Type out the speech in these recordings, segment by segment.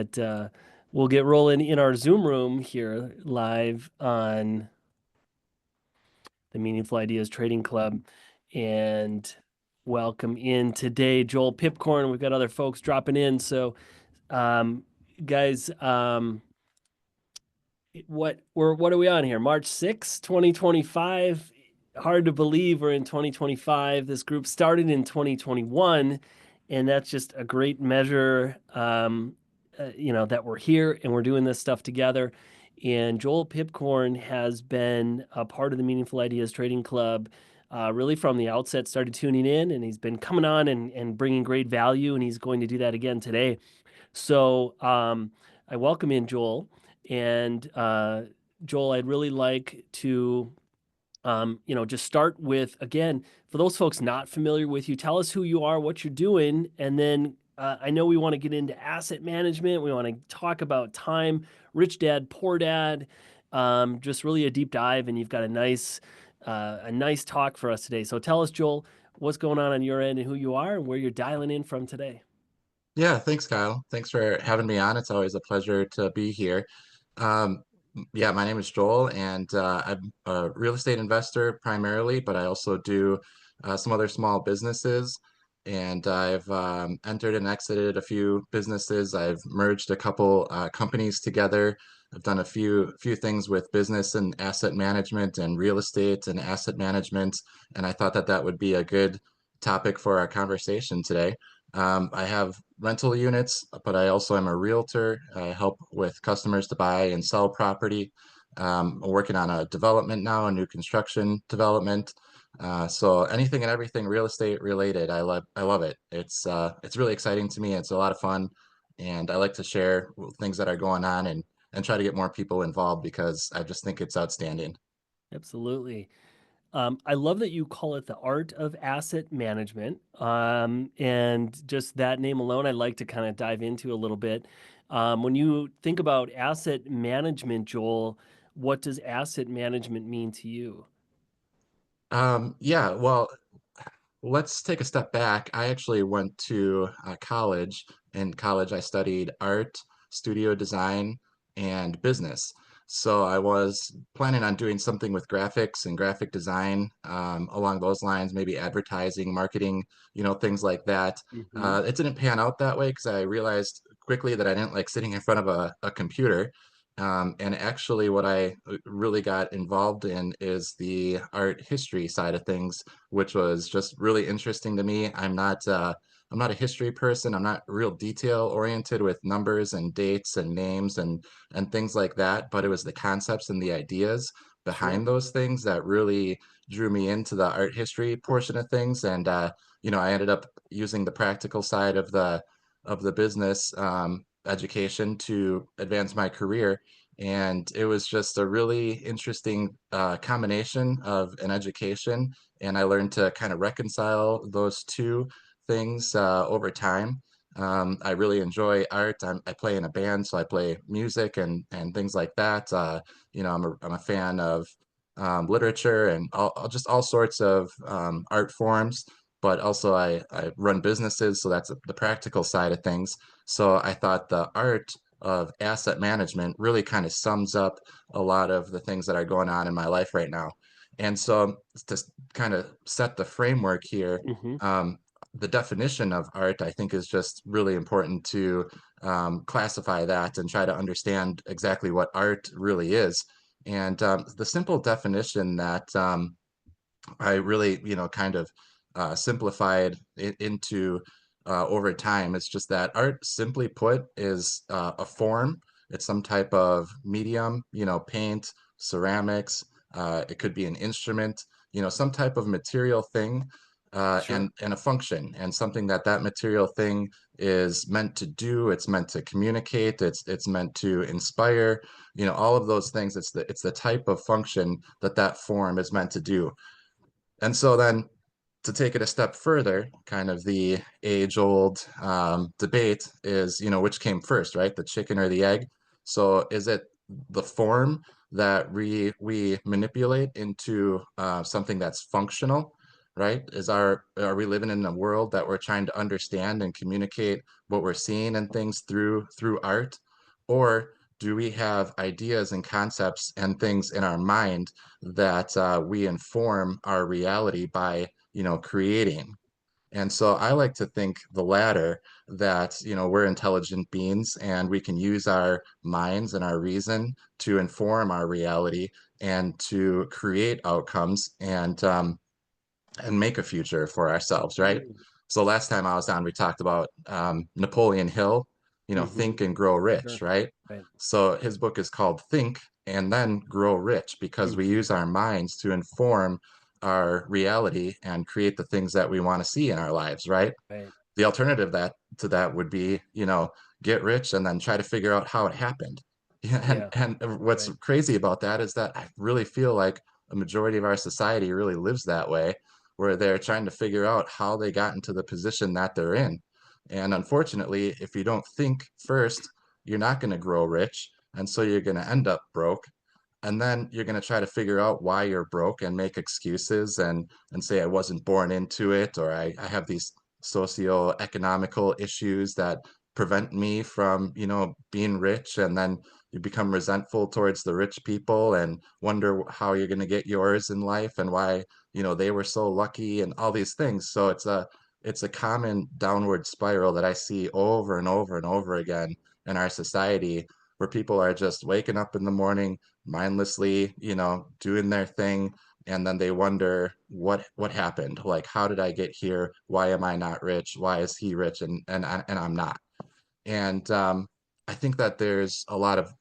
But we'll get rolling in our Zoom room here live on the Meaningful Ideas Trading Club. And welcome in today, Joel Pipkorn. We've got other folks dropping in. So, um, guys, what are we on here? March 6th, 2025. Hard to believe we're in 2025. This group started in 2021, and that's just a great measure, that we're here and we're doing this stuff together. And Joel Pipkorn has been a part of the Meaningful Ideas Trading Club really from the outset, started tuning in, and he's been coming on and bringing great value, and he's going to do that again today. So I welcome in Joel. And Joel, I'd really like to, just start with, again, for those folks not familiar with you, tell us who you are, what you're doing, and then I know we want to get into asset management. We want to talk about time, rich dad, poor dad, just really a deep dive. And you've got a nice talk for us today. So tell us, Joel, what's going on your end and who you are and where you're dialing in from today. Yeah, thanks, Kyle. Thanks for having me on. It's always a pleasure to be here. Um, yeah, my name is Joel, and I'm a real estate investor primarily, but I also do some other small businesses. And I've entered and exited a few businesses. I've merged a couple companies together. I've done a few things with business and asset management and real estate and asset management, and I thought that that would be a good topic for our conversation today. I have rental units, but I also am a realtor. I help with customers to buy and sell property. I'm working on a development now, a new construction development. So anything and everything real estate related, I love it. It's really exciting to me. It's a lot of fun, and I like to share things that are going on and try to get more people involved because I just think it's outstanding. Absolutely. I love that you call it the art of asset management. And just that name alone, I'd like to kind of dive into a little bit. When you think about asset management, Joel, what does asset management mean to you? Yeah, well, let's take a step back. I actually went to college. In college, I studied art, studio design, and business. So I was planning on doing something with graphics and graphic design along those lines, maybe advertising, marketing, things like that. Hmm. It didn't pan out that way because I realized quickly that I didn't like sitting in front of a computer. And actually, what I really got involved in is the art history side of things, which was just really interesting to me. I'm not a history person. I'm not real detail oriented with numbers and dates and names and things like that. But it was the concepts and the ideas Sure. behind those things that really drew me into the art history portion of things. And I ended up using the practical side of the business education to advance my career. And it was just a really interesting combination of an education, and I learned to kind of reconcile those two things over time. I really enjoy art. I play in a band, so I play music and things like that. I'm a fan of literature and just all sorts of art forms. But also, I run businesses, so that's the practical side of things. So I thought the art of asset management really kind of sums up a lot of the things that are going on in my life right now. And so to kind of set the framework here, Hmm. um, the definition of art, I think, is just really important to classify that and try to understand exactly what art really is. And the simple definition that I really, kind of simplified it into over time. It's just that art, simply put, is a form. It's some type of medium, paint, ceramics. It could be an instrument, some type of material thing, Sure. and a function, and something that material thing is meant to do. It's meant to communicate. It's meant to inspire. All of those things. It's the type of function that form is meant to do. And so then to take it a step further, kind of the age-old debate is, which came first, right? The chicken or the egg? So is it the form that we manipulate into something that's functional, right? Are we living in a world that we're trying to understand and communicate what we're seeing and things through art? Or do we have ideas and concepts and things in our mind that we inform our reality by, creating? And so I like to think the latter, that, we're intelligent beings and we can use our minds and our reason to inform our reality and to create outcomes and make a future for ourselves, right? Mm. So last time I was on, we talked about Napoleon Hill, Mm-hmm. Think and Grow Rich, Sure. right? Right. So his book is called Think and Then Grow Rich, because we Mm-hmm. use our minds to inform our reality and create the things that we want to see in our lives, right? Right. The alternative that to that would be, get rich and then try to figure out how it happened. Yeah, Yeah. and what's Right. crazy about that is that I really feel like a majority of our society really lives that way, where they're trying to figure out how they got into the position that they're in. And unfortunately, if you don't think first, you're not going to grow rich, and so you're going to end up broke. And then you're going to try to figure out why you're broke and make excuses and say I wasn't born into it, or I have these socio-economical issues that prevent me from, being rich. And then you become resentful towards the rich people and wonder how you're going to get yours in life and why, they were so lucky and all these things. So it's a common downward spiral that I see over and over and over again in our society, where people are just waking up in the morning mindlessly, doing their thing, and then they wonder what happened. Like, how did I get here? Why am I not rich? Why is he rich and I'm not? And I think that there's a lot of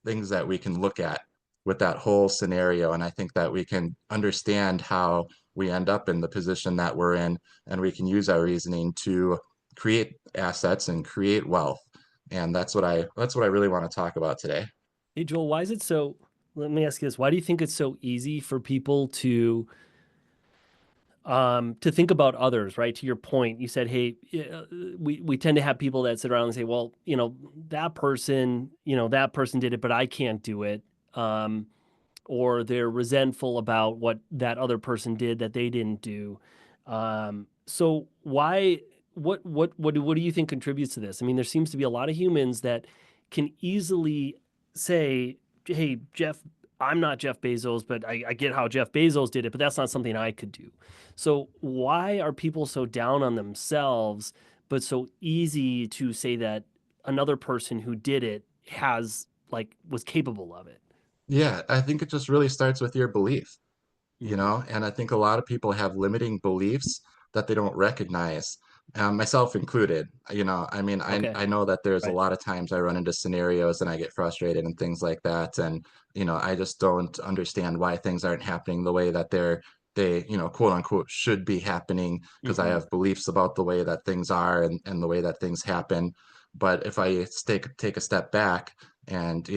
things that we can look at with that whole scenario, and I think that we can understand how we end up in the position that we're in, and we can use our reasoning to create assets and create wealth. And that's what I really want to talk about today. Hey, Joel, why is it so? Let me ask you this. Why do you think it's so easy for people to think about others, right? To your point, you said, hey, we tend to have people that sit around and say, well, that person did it, but I can't do it. Or they're resentful about what that other person did that they didn't do. So why what do you think contributes to this? I mean, there seems to be a lot of humans that can easily say, "Hey, Jeff, I'm not Jeff Bezos, but I get how Jeff Bezos did it, but that's not something I could do." So why are people so down on themselves, but so easy to say that another person who did it was capable of it? Yeah, I think it just really starts with your belief, Hmm. and I think a lot of people have limiting beliefs that they don't recognize, myself included. I mean, Okay. I know that there's a Right. lot of times I run into scenarios and I get frustrated and things like that. And, I just don't understand why things aren't happening the way that they, quote unquote, should be happening, because I Hmm. have beliefs about the way that things are and the way that things happen. But if I take a step back and,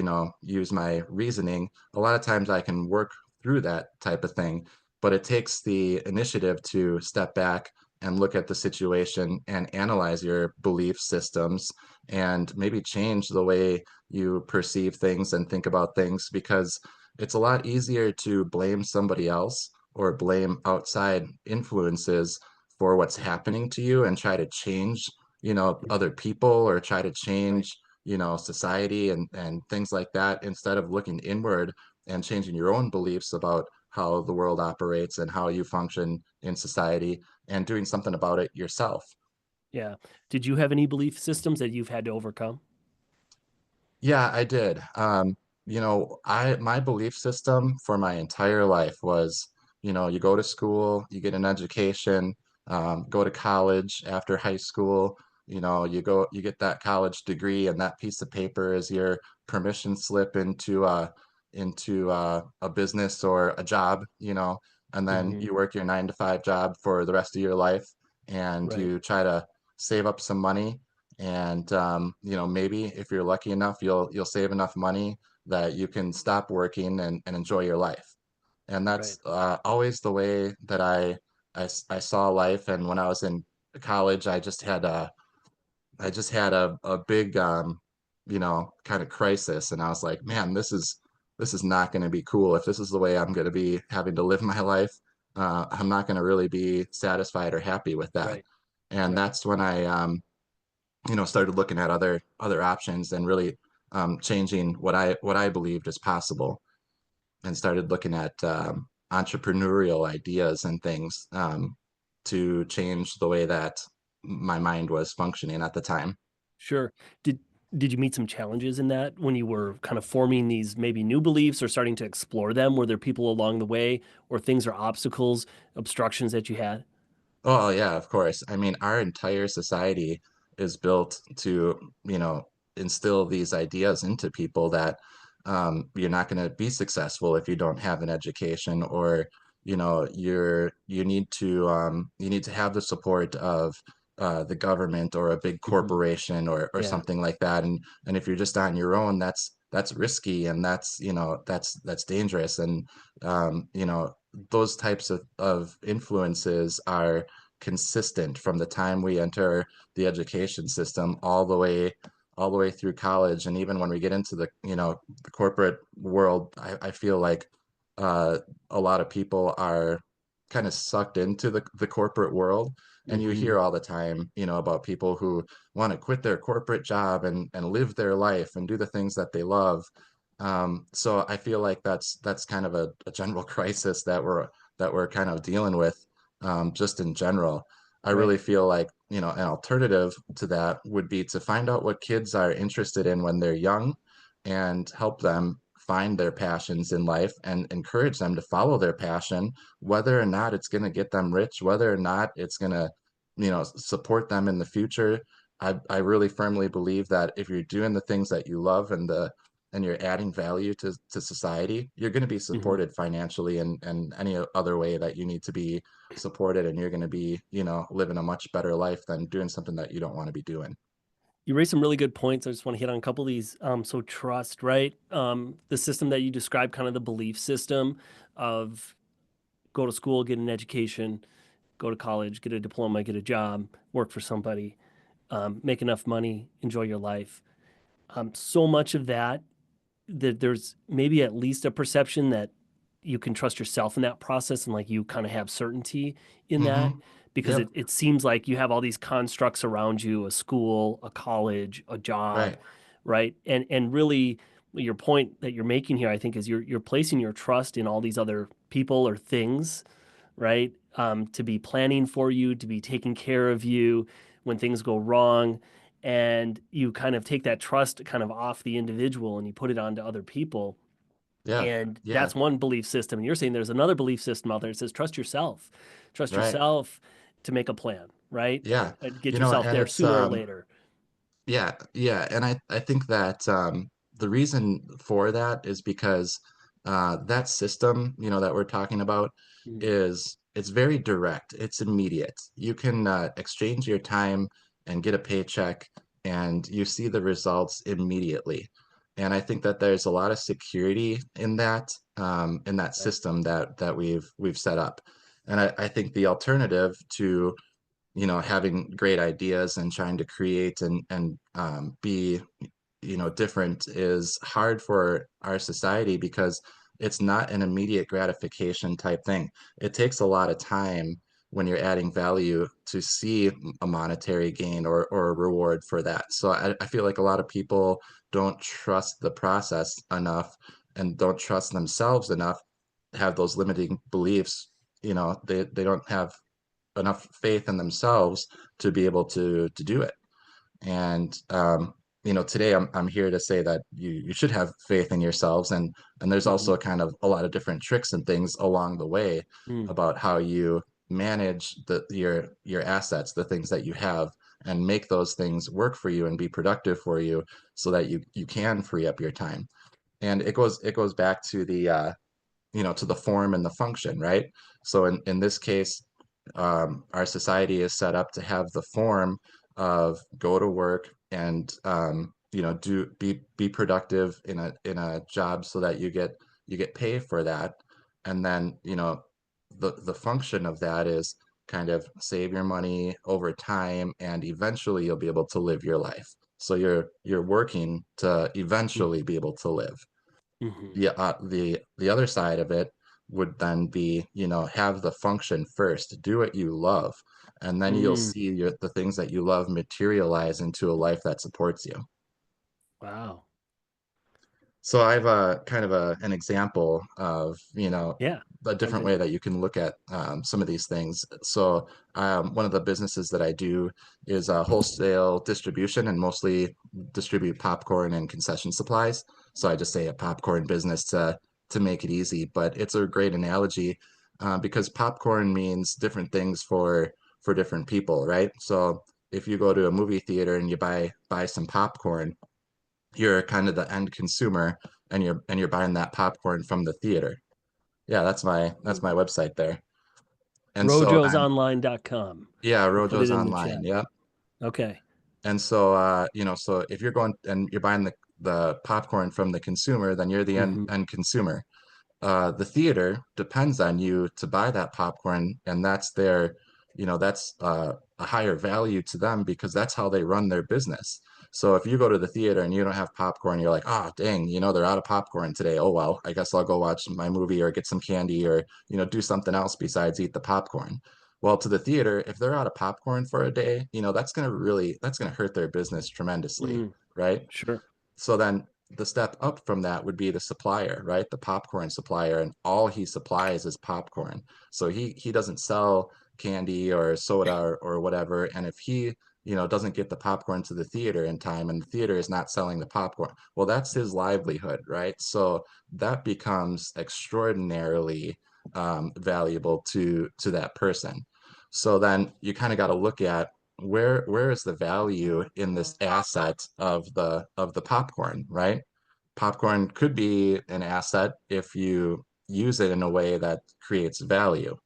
use my reasoning, a lot of times I can work through that type of thing. But it takes the initiative to step back and look at the situation and analyze your belief systems and maybe change the way you perceive things and think about things, because it's a lot easier to blame somebody else or blame outside influences for what's happening to you and try to change, other people, or try to Right. change, society and things like that, instead of looking inward and changing your own beliefs about how the world operates and how you function in society and doing something about it yourself. Yeah. Did you have any belief systems that you've had to overcome? Yeah, I did. I my belief system for my entire life was, you go to school, you get an education, go to college after high school, you get that college degree, and that piece of paper is your permission slip into a business or a job, and then Hmm. you work your 9 to 5 job for the rest of your life, and Right. you try to save up some money. And maybe if you're lucky enough, you'll save enough money that you can stop working and enjoy your life. And Right. that's always the way that I saw life. And when I was in college, I just had a big kind of crisis, and I was like, man, this is not going to be cool if this is the way I'm going to be having to live my life. I'm not going to really be satisfied or happy with that. Right. And Right. that's when I, started looking at other options and really changing what I believed is possible, and started looking at entrepreneurial ideas and things to change the way that my mind was functioning at the time. Sure. Did did you meet some challenges in that when you were kind of forming these maybe new beliefs or starting to explore them? Were there people along the way or things or obstacles, obstructions that you had? Oh, yeah, of course. I mean, our entire society is built to, instill these ideas into people that you're not going to be successful if you don't have an education, or, you need to have the support of the government or a big Hmm. corporation or Yeah. something like that. And if you're just on your own, that's risky, and that's dangerous. And those types of influences are consistent from the time we enter the education system all the way through college. And even when we get into the corporate world, I feel like uh, a lot of people are kind of sucked into the corporate world. And you Hmm. hear all the time, about people who want to quit their corporate job and live their life and do the things that they love. So I feel like that's kind of a general crisis that we're kind of dealing with, just in general. I Right. really feel like, an alternative to that would be to find out what kids are interested in when they're young, and help them find their passions in life and encourage them to follow their passion, whether or not it's going to get them rich, whether or not it's going to, support them in the future. I really firmly believe that if you're doing the things that you love, and you're adding value to society, you're going to be Hmm. supported financially and any other way that you need to be supported, and you're going to be, living a much better life than doing something that you don't want to be doing. You raised some really good points. I just want to hit on a couple of these. So trust, right? The system that you described, kind of the belief system of go to school, get an education, go to college, get a diploma, get a job, work for somebody, make enough money, enjoy your life. So much of that there's maybe at least a perception that you can trust yourself in that process and like you kind of have certainty in that Mm-hmm. because Yep. it seems like you have all these constructs around you, a school, a college, a job, Right. right? And really your point that you're making here, I think, is you're placing your trust in all these other people or things, right? To be planning for you, to be taking care of you when things go wrong. And you kind of take that trust kind of off the individual and you put it onto other people. Yeah. And Yeah. that's one belief system. And you're saying there's another belief system out there that says trust Right. yourself to make a plan, right? Yeah. And get yourself And there it's sooner or later. yeah, yeah, and I think that the reason for that is because that system, that we're talking about, Mhm. is it's very direct. It's immediate. You can exchange your time and get a paycheck, and you see the results immediately. And I think that there's a lot of security in that Right. system that we've set up. And I think the alternative to having great ideas and trying to create and be different is hard for our society, because it's not an immediate gratification type thing. It takes a lot of time when you're adding value to see a monetary gain or a reward for that. So I feel like a lot of people don't trust the process enough, and don't trust themselves enough, have those limiting beliefs. They don't have enough faith in themselves to be able to do it. And today I'm here to say that you should have faith in yourselves, and there's Mhm. also kind of a lot of different tricks and things along the way Mm. about how you manage your assets, the things that you have, and make those things work for you and be productive for you, so that you can free up your time. And it goes back to the form and the function, right? So in this case, our society is set up to have the form of go to work and do be productive in a job, so that you get paid for that. And then the function of that is kind of save your money over time, and eventually you'll be able to live your life. So you're working to eventually Mhm. be able to live. Mhm. The other side of it, would then be, have the function first, do what you love, and then you'll Mm, see the things that you love materialize into a life that supports you. wow. So I have a kind of an example of, Yeah. a Like different to. way that you can look at some of these things. So one of the businesses that I do is wholesale distribution and mostly distribute popcorn and concession supplies. So I just say a popcorn business to make it easy, but it's a great analogy because popcorn means different things for different people, right? So if you go to a movie theater and you buy some popcorn, you're kind of the end consumer and you're buying that popcorn from the theater. Yeah, that's my website there. And so then Rojosonline.com. yeah, We'll put it Rojo's in the online. chat. Yep. Okay. And so so if you're going and you're buying the popcorn from the consumer, then you're the Hmm. end consumer. The theater depends on you to buy that popcorn, and that's a higher value to them because that's how they run their business. So if you go to the theater and you don't have popcorn, you're like, oh, dang, they're out of popcorn today. Oh, well, I guess I'll go watch my movie or get some candy or, do something else besides eat the popcorn. Well, to the theater, if they're out of popcorn for a day, that's going to hurt their business tremendously, Mm, right? sure. So then the step up from that would be the supplier, right? The popcorn supplier, and all he supplies is popcorn. So he doesn't sell candy or soda or whatever. And if he, doesn't get the popcorn to the theater in time and the theater is not selling the popcorn, well, that's his livelihood, right? So that becomes extraordinarily valuable to that person. So then you kind of got to look at where is the value in this asset of the popcorn, right? Popcorn could be an asset if you use it in a way that creates value.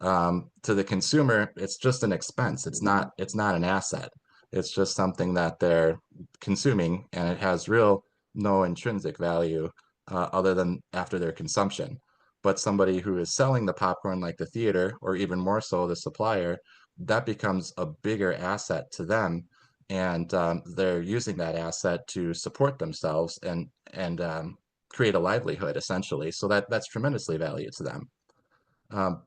To the consumer, it's just an expense. It's not an asset. It's just something that they're consuming, and it has real no intrinsic value other than after their consumption. But somebody who is selling the popcorn, like the theater, or even more so the supplier, that becomes a bigger asset to them, and they're using that asset to support themselves and create a livelihood essentially. So that's tremendously valuable to them. Um,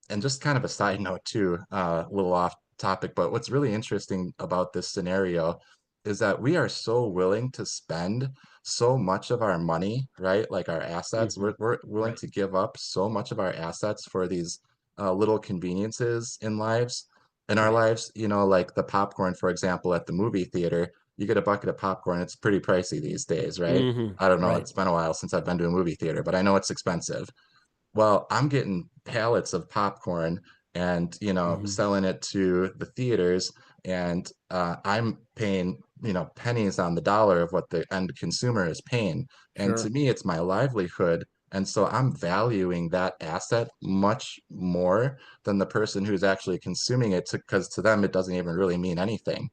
and just kind of a side note too, a little off topic, but what's really interesting about this scenario is that we are so willing to spend so much of our money, right? Like our assets, Hmm. we're willing Right. to give up so much of our assets for these little conveniences in our Right. lives, like the popcorn, for example, at the movie theater. You get a bucket of popcorn, it's pretty pricey these days, right? Hmm. I don't know, Right. it's been a while since I've been to a movie theater, but I know it's expensive. Well, I'm getting pallets of popcorn and, Hmm. selling it to the theaters, and I'm paying, pennies on the dollar of what the end consumer is paying. And to Sure. me, it's my livelihood. And so I'm valuing that asset much more than the person who's actually consuming it because to them, it doesn't even really mean anything.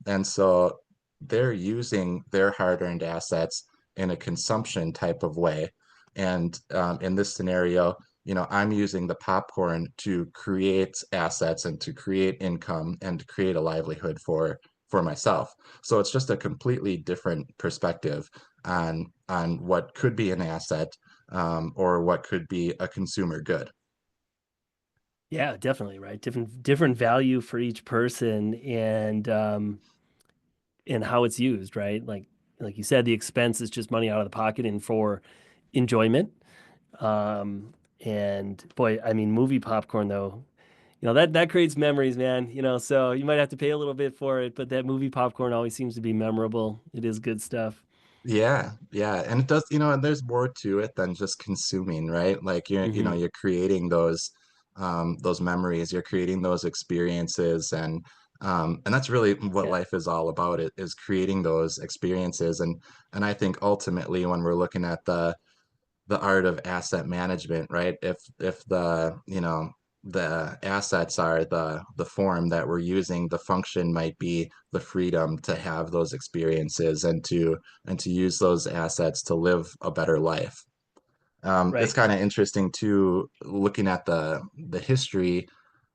And so they're using their hard-earned assets in a consumption type of way. And in this scenario, I'm using the popcorn to create assets and to create income and to create a livelihood for myself. So it's just a completely different perspective on what could be an asset or what could be a consumer good. Yeah, definitely, right. Different value for each person and how it's used, right? Like you said, the expense is just money out of the pocket and for enjoyment. And boy, I mean, movie popcorn though, that creates memories, man. So you might have to pay a little bit for it, but that movie popcorn always seems to be memorable. It is good stuff. Yeah, yeah, and it does, and there's more to it than just consuming, right? Like Hmm. you're creating those memories, you're creating those experiences, and that's really what Yeah. life is all about. It is creating those experiences, and I think ultimately when we're looking at the art of asset management, right? If the assets are the form that we're using, the function might be the freedom to have those experiences and to use those assets to live a better life. It's Right. kind of interesting too, looking at the history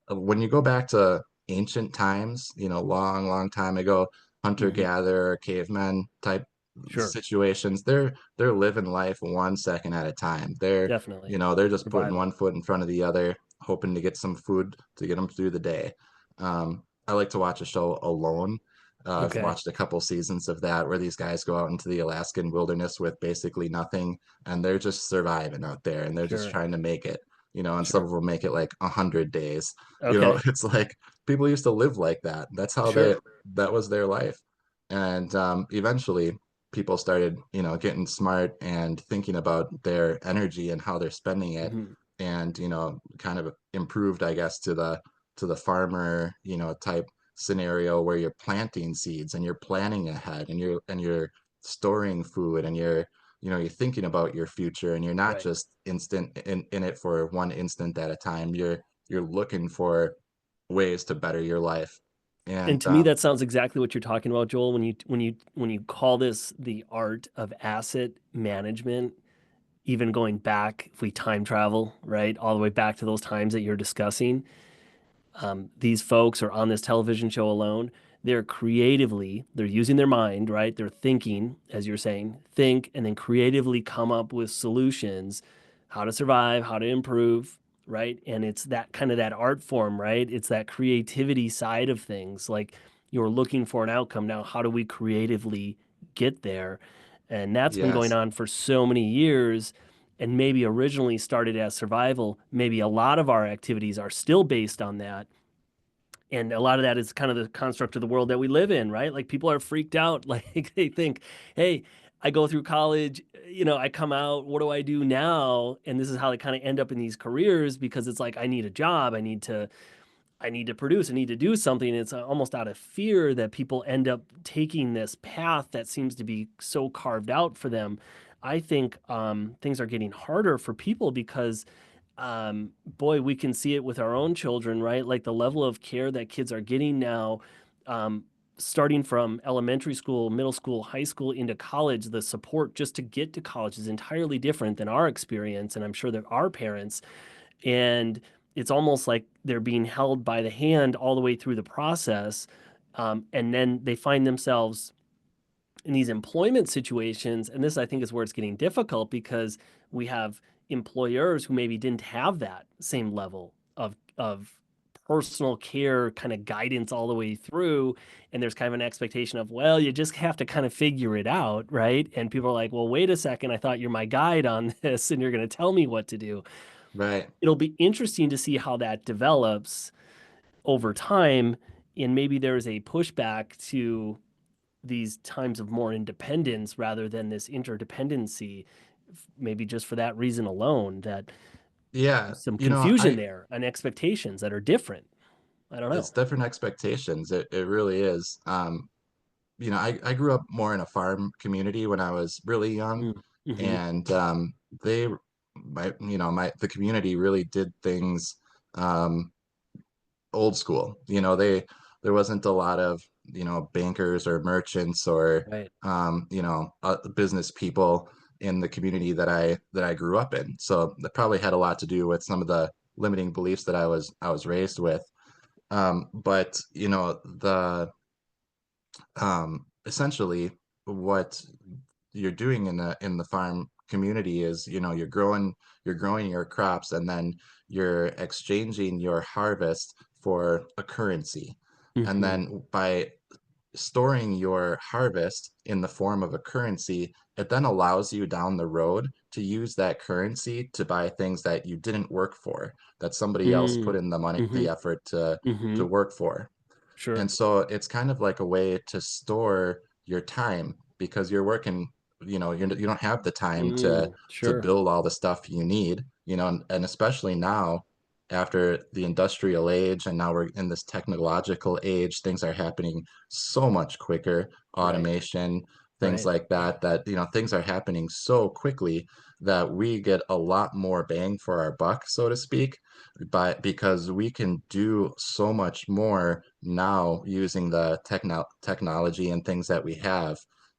when you go back to ancient times, long, long time ago, Hmm. hunter-gatherer, cavemen type Sure. situations, they're living life 1 second at a time. Definitely. They're just putting Survival. one foot in front of the other, hoping to get some food to get them through the day. I like to watch a show Alone. I've Okay. watched a couple seasons of that where these guys go out into the Alaskan wilderness with basically nothing, and they're just surviving out there, and they're just Sure. trying to make it. And some Sure. of them make it like 100 days. Okay. It's like people used to live like that. That's how Sure. that was their life. And eventually, people started, getting smart and thinking about their energy and how they're spending it, Hmm. and kind of improved, I guess, to the farmer, type scenario where you're planting seeds and you're planning ahead and you're storing food and you're thinking about your future, and you're not Right. just instant in it for one instant at a time. You're looking for ways to better your life. And And to me, that sounds exactly what you're talking about, Joel, when you call this the art of asset management, even going back, if we time travel, right, all the way back to those times that you're discussing. These folks are on this television show Alone. They're using their mind, right? They're thinking, as you're saying, think and then creatively come up with solutions, how to survive, how to improve, right? And it's that kind of that art form, right? It's that creativity side of things. Like you're looking for an outcome. Now, how do we creatively get there? And that's been going yes, on for so many years, and maybe originally started as survival. Maybe a lot of our activities are still based on that. And a lot of that is kind of the construct of the world that we live in, right? Like people are freaked out. Like they think, hey, I go through college, I come out, what do I do now? And this is how they kind of end up in these careers because it's like, I need a job. I need to produce, I need to do something. It's almost out of fear that people end up taking this path that seems to be so carved out for them. I think things are getting harder for people because, boy, we can see it with our own children, right? Like the level of care that kids are getting now, um, starting from elementary school, middle school, high school into college, the support just to get to college is entirely different than our experience. And I'm sure that our parents, and it's almost like they're being held by the hand all the way through the process. And then they find themselves in these employment situations. And this, I think, is where it's getting difficult because we have employers who maybe didn't have that same level of personal care kind of guidance all the way through. And there's kind of an expectation of, well, you just have to kind of figure it out, right? And people are like, well, wait a second, I thought you're my guide on this and you're going to tell me what to do. right. It'll be interesting to see how that develops over time. And maybe there's a pushback to these times of more independence rather than this interdependency, maybe just for that reason alone, that Yeah, some confusion I there and expectations that are different. I don't know. it's different expectations. It really is. I grew up more in a farm community when I was really young, Mm-hmm. and they, the community really did things um, old school. There wasn't a lot of, bankers or merchants or, Right. business people in the community that I grew up in. So that probably had a lot to do with some of the limiting beliefs that I was raised with. But essentially what you're doing in the farm community is, you're growing your crops, and then you're exchanging your harvest for a currency. And Mm-hmm. then by storing your harvest in the form of a currency, it then allows you down the road to use that currency to buy things that you didn't work for, that somebody else put in the money, Mm-hmm. the effort to Mm-hmm. work for. Sure. And so it's kind of like a way to store your time, because you're working, you don't have the time to Sure. build all the stuff you need, and especially now after the industrial age, and now we're in this technological age, things are happening so much quicker, Right. automation, things Right. like that, things are happening so quickly that we get a lot more bang for our buck, so to speak, because we can do so much more now using the technology and things that we have,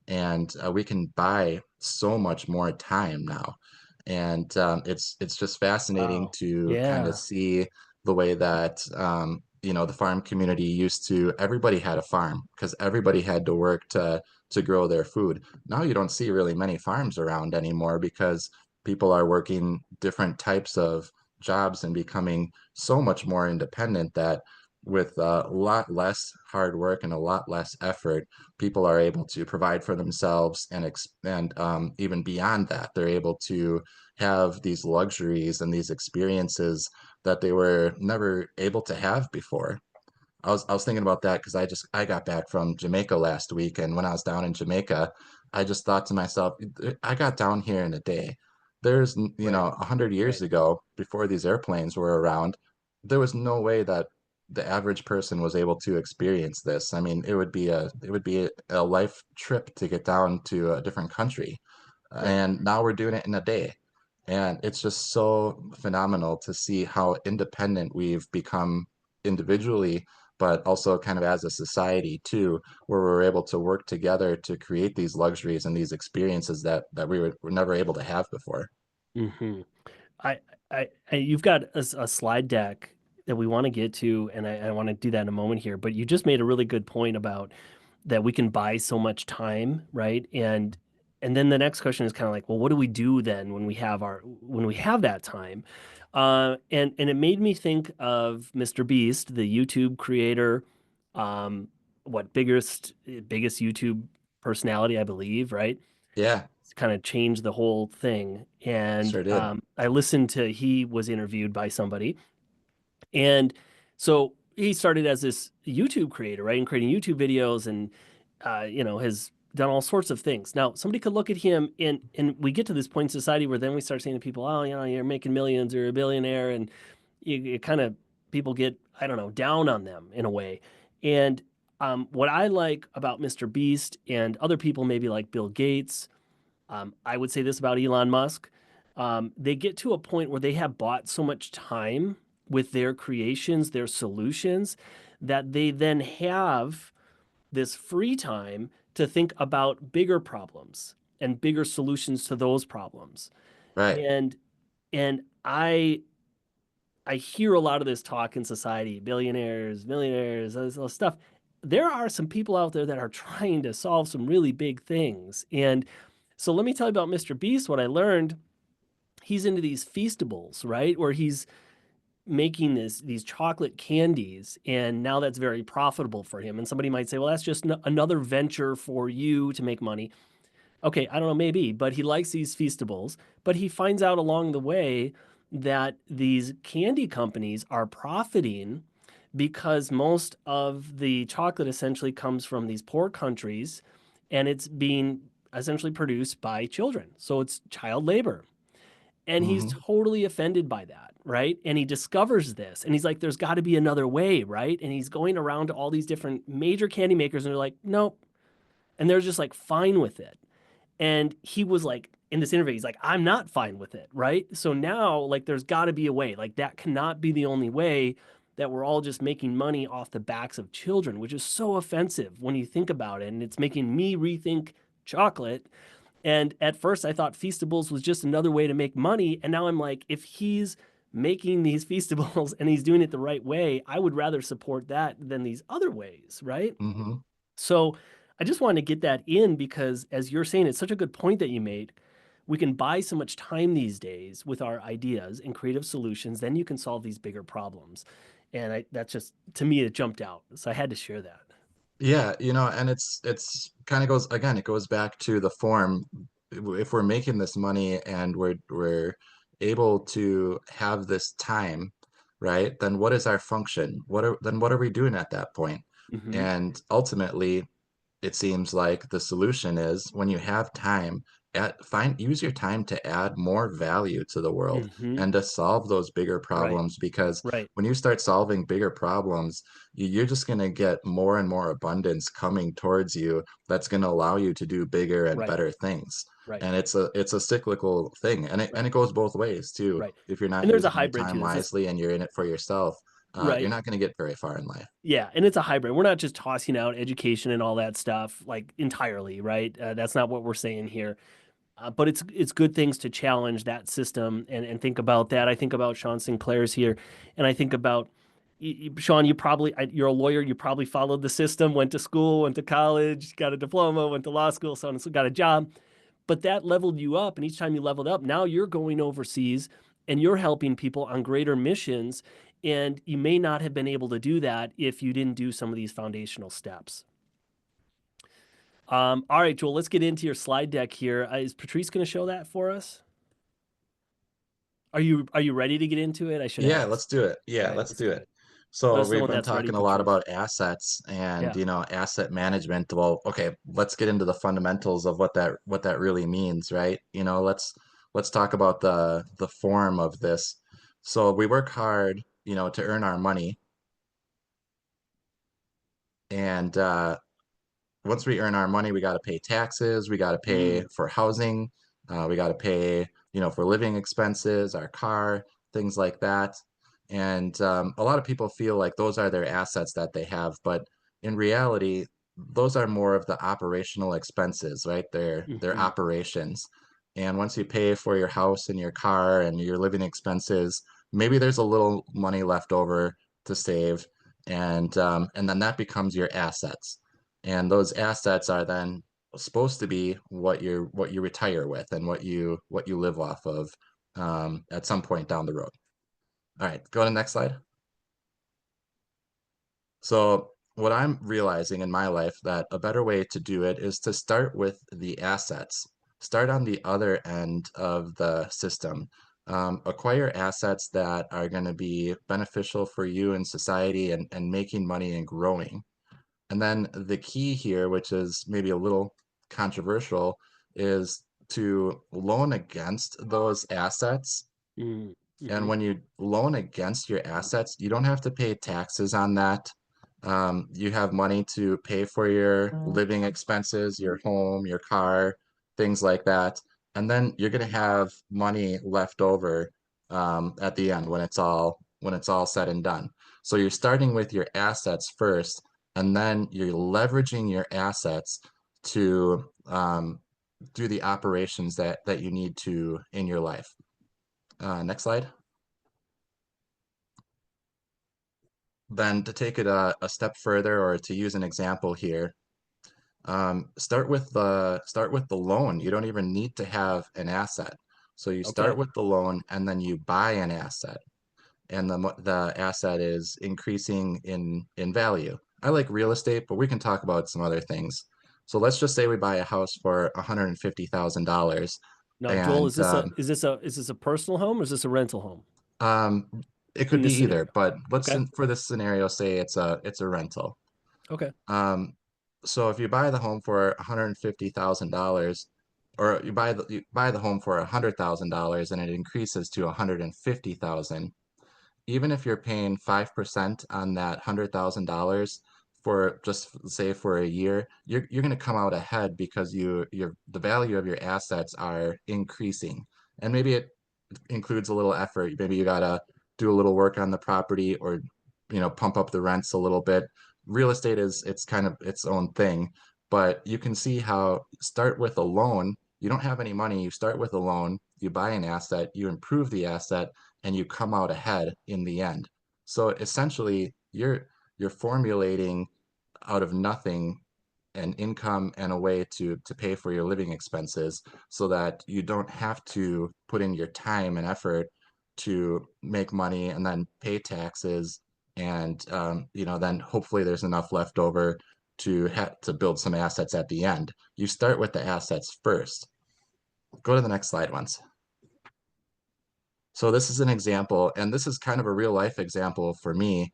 and we can buy so much more time now. And it's just fascinating Wow. to kind of Yeah. see the way that the farm community used to, everybody had a farm because everybody had to work to grow their food. Now you don't see really many farms around anymore because people are working different types of jobs and becoming so much more independent that with a lot less hard work and a lot less effort, people are able to provide for themselves and even beyond that, they're able to have these luxuries and these experiences that they were never able to have before. I was thinking about that because I got back from Jamaica last week, and when I was down in Jamaica, I just thought to myself, I got down here in a day. Right. 100 years Right. ago, before these airplanes were around, there was no way that the average person was able to experience this. I mean, it would be a life trip to get down to a different country, Right. and now we're doing it in a day. And it's just so phenomenal to see how independent we've become individually, but also kind of as a society too, where we're able to work together to create these luxuries and these experiences that were never able to have before. Hmm. I, you've got a slide deck that we want to get to, and I want to do that in a moment here. But you just made a really good point about that we can buy so much time, right? And then the next question is kind of like, well, what do we do then when we have that time? And it made me think of Mr. Beast, the YouTube creator, um, biggest YouTube personality, I believe, right? Yeah, It's kind of changed the whole thing. And sure did. I listened to he was interviewed by somebody, and so he started as this YouTube creator, right? And creating YouTube videos and has done all sorts of things. Now, somebody could look at him and we get to this point in society where then we start saying to people, oh, you're making millions or a billionaire, and you kind of people get, I don't know, down on them in a way. And what I like about Mr. Beast and other people, maybe like Bill Gates, I would say this about Elon Musk. They get to a point where they have bought so much time with their creations, their solutions, that they then have this free time to think about bigger problems and bigger solutions to those problems. Right. And and I hear a lot of this talk in society, billionaires, millionaires, all this stuff. There are some people out there that are trying to solve some really big things. And so let me tell you about Mr. Beast. What I learned, he's into these feastables, right? Where he's making these chocolate candies, and now that's very profitable for him. And somebody might say, well, that's just another venture for you to make money. Okay, I don't know, maybe, but he likes these feastables. But he finds out along the way that these candy companies are profiting because most of the chocolate essentially comes from these poor countries and it's being essentially produced by children. So it's child labor. And he's Hmm. totally offended by that, right? And he discovers this and he's like, there's got to be another way, right? And he's going around to all these different major candy makers and they're like, nope. And they're just like fine with it. And he was like, in this interview, he's like, I'm not fine with it, right? So now, like, there's got to be a way. Like, that cannot be the only way that we're all just making money off the backs of children, which is so offensive when you think about it. And it's making me rethink chocolate. And at first, I thought Feastables was just another way to make money. And now I'm like, if he's making these Feastables and he's doing it the right way, I would rather support that than these other ways, right? Hmm. So I just wanted to get that in because, as you're saying, it's such a good point that you made. We can buy so much time these days with our ideas and creative solutions, then you can solve these bigger problems. And that's just, to me, it jumped out. So I had to share that. Yeah, and it's kind of goes again, it goes back to the form. If we're making this money and we're able to have this time, right? Then what is our function? What are we doing at that point? Hmm. And ultimately, it seems like the solution is when you have time, use your time to add more value to the world Hmm. and to solve those bigger Right. problems, because Right. when you start solving bigger problems, you're just going to get more and more abundance coming towards you that's going to allow you to do bigger and Right. better things. Right. And it's a cyclical thing, and it Right. and it goes both ways too. Right. If you're not And there's a using your hybrid time too. This is wisely and you're in it for yourself, you're right. not going to get very far in life. Yeah, and it's a hybrid. We're not just tossing out education and all that stuff like entirely, right? That's not what we're saying here. But it's good things to challenge that system and think about that. I think about Sean Sinclair's here, and I think about Sean, you're a lawyer. You probably followed the system, went to school, went to college, got a diploma, went to law school, so on and so got a job. But that leveled you up. And each time you leveled up, now you're going overseas and you're helping people on greater missions. And you may not have been able to do that if you didn't do some of these foundational steps. All right, Joel, let's get into your slide deck here. Is Patrice going to show that for us? Are you ready to get into it? I should Yeah, ask. let's do it. All Yeah, right, let's let's do do it. it. Let So us know we've when been that's ready, talking a lot Patrice. about assets and, Yeah. asset management. Well, okay, let's get into the fundamentals of what that really means, right? Let's talk about the form of this. So we work hard, to earn our money, and once we earn our money, we got to pay taxes, we got to pay Mm, for housing, we got to pay, for living expenses, our car, things like that. And a lot of people feel like those are their assets that they have, but in reality, those are more of the operational expenses, right? They're hmm. operations. And once you pay for your house and your car and your living expenses, maybe there's a little money left over to save, and then that becomes your assets, and those assets are then supposed to be what you retire with and what you live off of, at some point down the road. All right, go to the next slide. So what I'm realizing in my life that a better way to do it is to start with the assets. Start on the other end of the system. Acquire assets that are going to be beneficial for you and society, and making money and growing. And then the key here, which is maybe a little controversial, is to loan against those assets. Mm, And hmm. when you loan against your assets, you don't have to pay taxes on that. You have money to pay for your living expenses, your home, your car, things like that. And then you're going to have money left over, at the end when it's all said and done. So you're starting with your assets first, and then you're leveraging your assets to, do the operations that you need to in your life. Next slide. Then to take it a step further, or to use an example here, start with the loan. You don't even need to have an asset. So you start Okay. with the loan, and then you buy an asset, and the asset is increasing in value. I like real estate, but we can talk about some other things. So let's just say we buy a house for $150,000, Now, Joel, and is this a personal home or is this a rental home um, it could in be this either. scenario? But let's, Okay. for this scenario, say it's a rental. Okay. Um, so if you buy the home for $150,000, or you buy the home for $100,000, and it increases to 150,000, even if you're paying 5% on that $100,000 for, just say, for a year, you're going to come out ahead, because the value of your assets are increasing. And maybe it includes a little effort. Maybe you gotta do a little work on the property, or pump up the rents a little bit. Real estate is, it's kind of its own thing, but you can see how start with a loan. You don't have any money. You start with a loan. You buy an asset. You improve the asset, and you come out ahead in the end. So essentially, you're formulating out of nothing an income and a way to pay for your living expenses, so that you don't have to put in your time and effort to make money and then pay taxes, and then hopefully there's enough left over to build some assets at the end. You start with the assets first. Go to the next slide once. So this is an example, and this is kind of a real life example for me,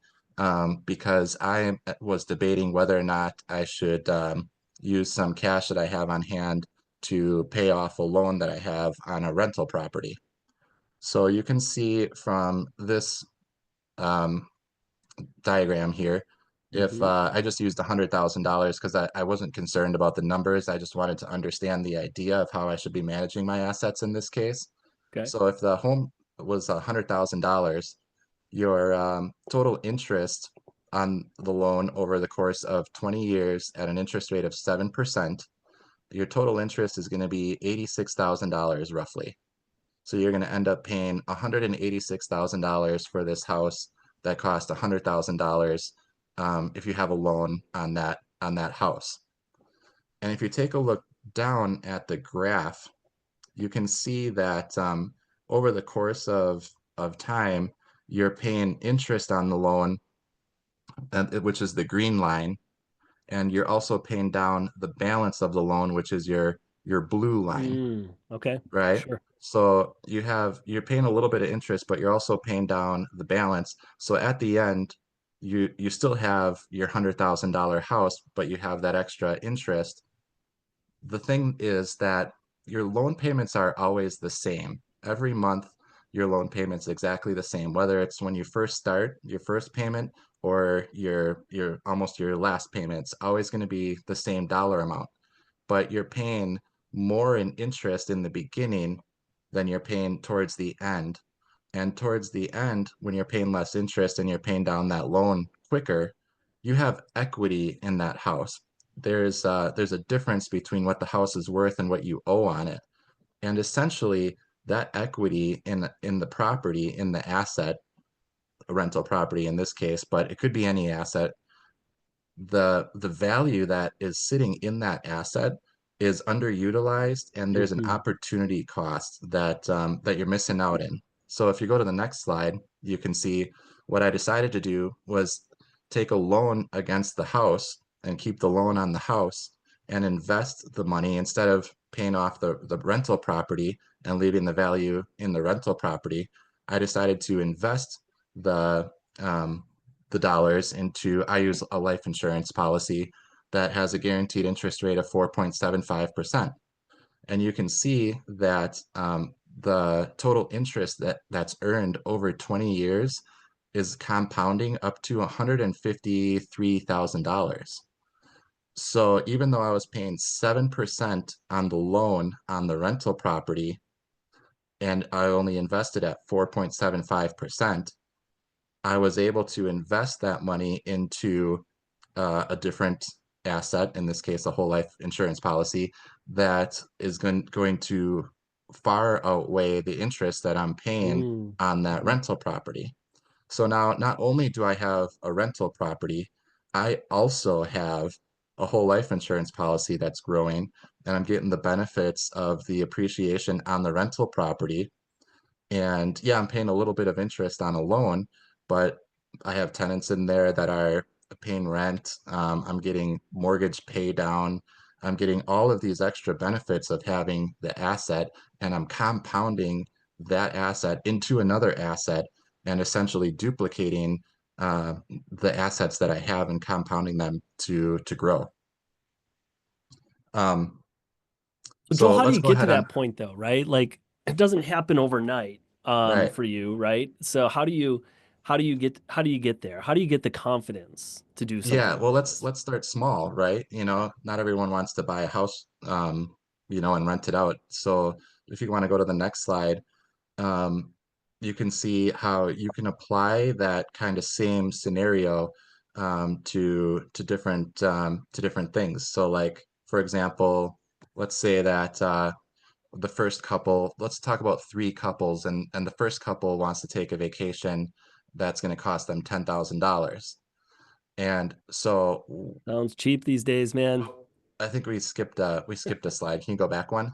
because I was debating whether or not I should, use some cash that I have on hand to pay off a loan that I have on a rental property. So you can see from this, um, diagram here, if Hmm. I just used $100,000, because I wasn't concerned about the numbers, I just wanted to understand the idea of how I should be managing my assets in this case. Okay. So if the home was $100,000, your, total interest on the loan over the course of 20 years at an interest rate of 7%, your total interest is going to be $86,000 roughly. So you're going to end up paying $186,000 for this house that cost $100,000 if you have a loan on that house. And if you take a look down at the graph, you can see that over the course of time, you're paying interest on the loan, which is the green line, and you're also paying down the balance of the loan, which is your blue line, Okay. right? Sure. So you're paying a little bit of interest, but you're also paying down the balance. So at the end, you still have your $100,000 house, but you have that extra interest. The thing is that your loan payments are always the same. Every month, your loan payment's exactly the same, whether it's when you first start your first payment or your almost your last payment. It's always going to be the same dollar amount, but you're paying more in interest in the beginning than you're paying towards the end. And towards the end, when you're paying less interest and you're paying down that loan quicker, you have equity in that house. There's a difference between what the house is worth and what you owe on it. And essentially, that equity in the property, in the asset, a rental property in this case, but it could be any asset, the value that is sitting in that asset is underutilized, and there's an Hmm. opportunity cost that you're missing out in. So if you go to the next slide, you can see what I decided to do was take a loan against the house and keep the loan on the house and invest the money instead of paying off the rental property and leaving the value in the rental property. I decided to invest the um, the dollars into, I use a life insurance policy that has a guaranteed interest rate of 4.75%. And you can see that the total interest that's earned over 20 years is compounding up to $153,000. So even though I was paying 7% on the loan on the rental property and I only invested at 4.75%, I was able to invest that money into a different asset, in this case, a whole life insurance policy that is going to far outweigh the interest that I'm paying Mm. on that Hmm. rental property. So now not only do I have a rental property, I also have a whole life insurance policy that's growing, and I'm getting the benefits of the appreciation on the rental property. And yeah, I'm paying a little bit of interest on a loan, but I have tenants in there that are paying rent. I'm getting mortgage pay down. I'm getting all of these extra benefits of having the asset, and I'm compounding that asset into another asset and essentially duplicating uh, the assets that I have and compounding them to grow. Um, So Joel, so how do let's you go get to ahead on, that point though, right? Like it doesn't happen overnight right. for you, right? So how do you get there? How do you get the confidence to do Yeah, something well, like let's this? let's start small, right? Not everyone wants to buy a house, and rent it out. So if you want to go to the next slide, um, you can see how you can apply that kind of same scenario to different things. So, like for example, let's say that the first couple, let's talk about three couples, and the first couple wants to take a vacation that's going to cost them $10,000. And so Sounds cheap these days, man. I think we skipped a slide. Can you go back one?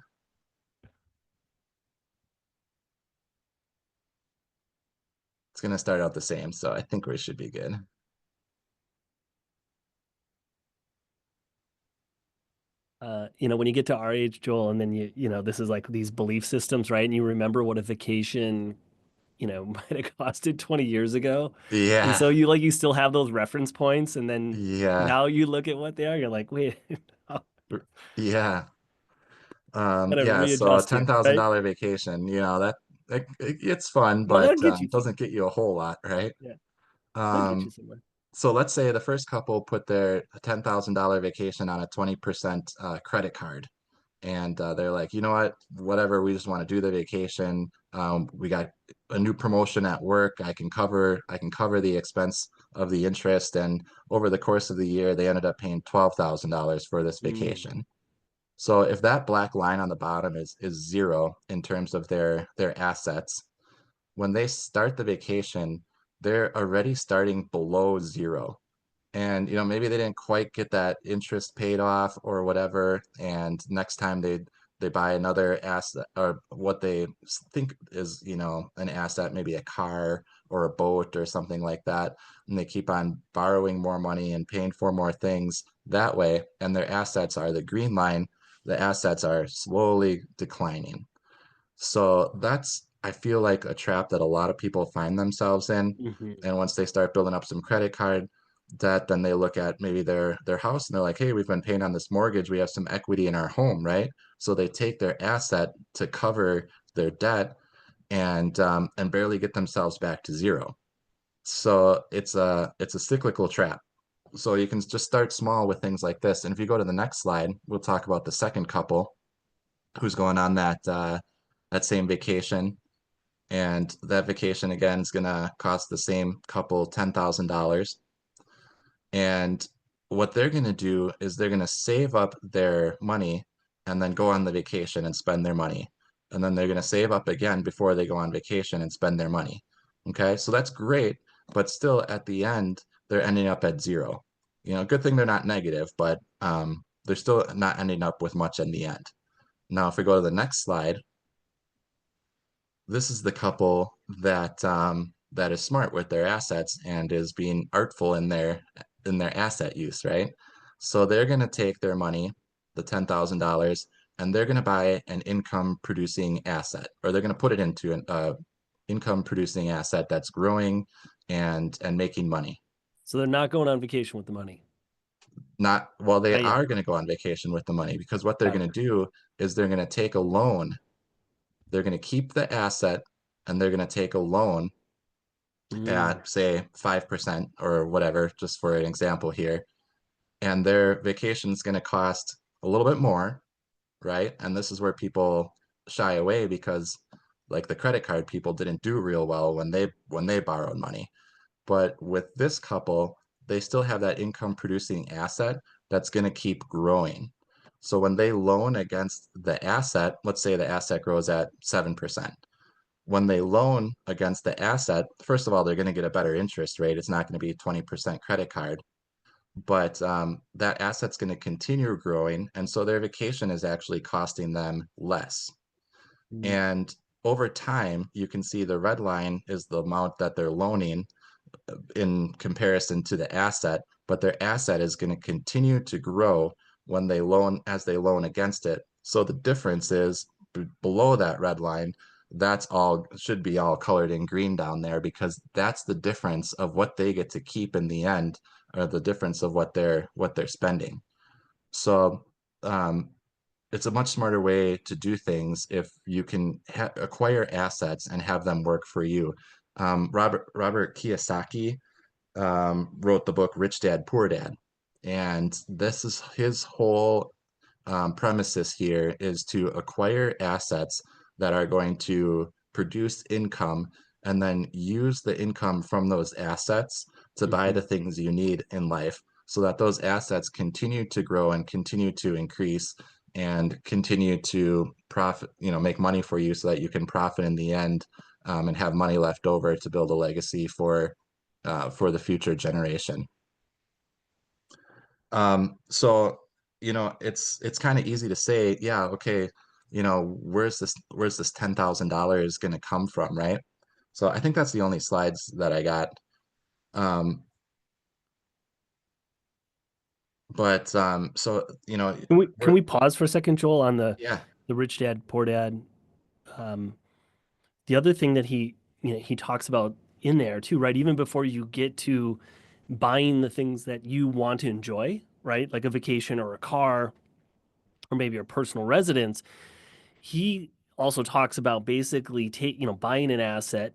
It's gonna start out the same, so I think we should be good. When you get to our age, Joel, and then this is like these belief systems, right? And you remember what a vacation, might have costed 20 years ago. And Yeah, so you still have those reference points, and then yeah, now you look at what they are, you're like, wait, yeah. gotta Yeah, so a readjust ten here, thousand right? dollar vacation, it's fun, Well, but that'll get you doesn't somewhere. get you a whole lot, right? Yeah, that'll get you Um, somewhere. so let's say the first couple put their $10,000 vacation on a 20% credit card. And they're like, you know what, whatever, we just want to do the vacation. We got a new promotion at work. I can cover the expense of the interest. And over the course of the year, they ended up paying $12,000 for this Mm. vacation. So if that black line on the bottom is zero in terms of their assets, when they start the vacation, they're already starting below zero. And maybe they didn't quite get that interest paid off or whatever, and next time they buy another asset, or what they think is an asset, maybe a car or a boat or something like that, and they keep on borrowing more money and paying for more things that way, and their assets are the green line. The assets are slowly declining. So that's, I feel like, a trap that a lot of people find themselves in. Hmm. And once they start building up some credit card debt, then they look at maybe their house and they're like, hey, we've been paying on this mortgage. We have some equity in our home, right? So they take their asset to cover their debt, and barely get themselves back to zero. So it's a cyclical trap. So you can just start small with things like this. And if you go to the next slide, we'll talk about the second couple who's going on that same vacation. And that vacation again is gonna cost the same couple $10,000. And what they're gonna do is they're gonna save up their money and then go on the vacation and spend their money. And then they're gonna save up again before they go on vacation and spend their money. Okay, so that's great, but still at the end, they're ending up at zero. Good thing they're not negative, but they're still not ending up with much in the end. Now, if we go to the next slide, this is the couple that is smart with their assets and is being artful in their asset use, right? So they're going to take their money, the $10,000, and they're going to buy an income producing asset, or they're going to put it into an income producing asset that's growing and making money. So they're not going on vacation with the money. Not, well, they Not yet. are going to go on vacation with the money, because what they're going to Gotcha. do is they're going to take a loan. They're going to keep the asset, and they're going to take a loan Mm. at, say, 5% or whatever, just for an example here. And their vacation is going to cost a little bit more, right? And this is where people shy away, because like the credit card people didn't do real well when they borrowed money. But with this couple, they still have that income producing asset that's going to keep growing. So when they loan against the asset, let's say the asset grows at 7%. When they loan against the asset, first of all, they're going to get a better interest rate. It's not going to be 20% credit card, but that asset's going to continue growing. And so their vacation is actually costing them less. Mm. And over time, you can see the red line is the amount that they're loaning in comparison to the asset, but their asset is going to continue to grow as they loan against it. So the difference is below that red line, that's all should be all colored in green down there, because that's the difference of what they get to keep in the end, or the difference of what they're spending. So um, it's a much smarter way to do things if you can acquire assets and have them work for you. Robert Kiyosaki wrote the book Rich Dad Poor Dad. And this is his whole premises here, is to acquire assets that are going to produce income, and then use the income from those assets to buy Mhm. the things you need in life, so that those assets continue to grow and continue to increase and continue to profit, make money for you, so that you can profit in the end, and have money left over to build a legacy for the future generation. So it's kind of easy to say, yeah, okay, where's this $10,000 going to come from, right? So I think that's the only slides that I got. Um, but so Can we're we pause for a second, Joel, on yeah, the rich dad, poor dad? Um, the other thing that he talks about in there too, right? Even before you get to buying the things that you want to enjoy, right? Like a vacation or a car or maybe a personal residence, he also talks about basically buying an asset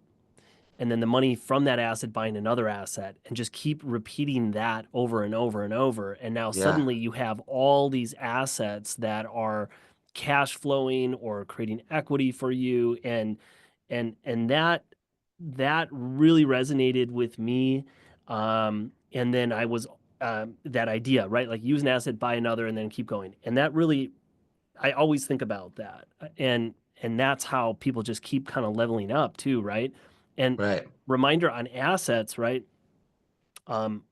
and then the money from that asset buying another asset and just keep repeating that over and over and over. And now yeah, suddenly you have all these assets that are cash flowing or creating equity for you. And that really resonated with me. And then I was that idea, right? Like use an asset, buy another, and then keep going. And that really I always think about that. And that's how people just keep kind of leveling up too, right? And Right. reminder on assets, right?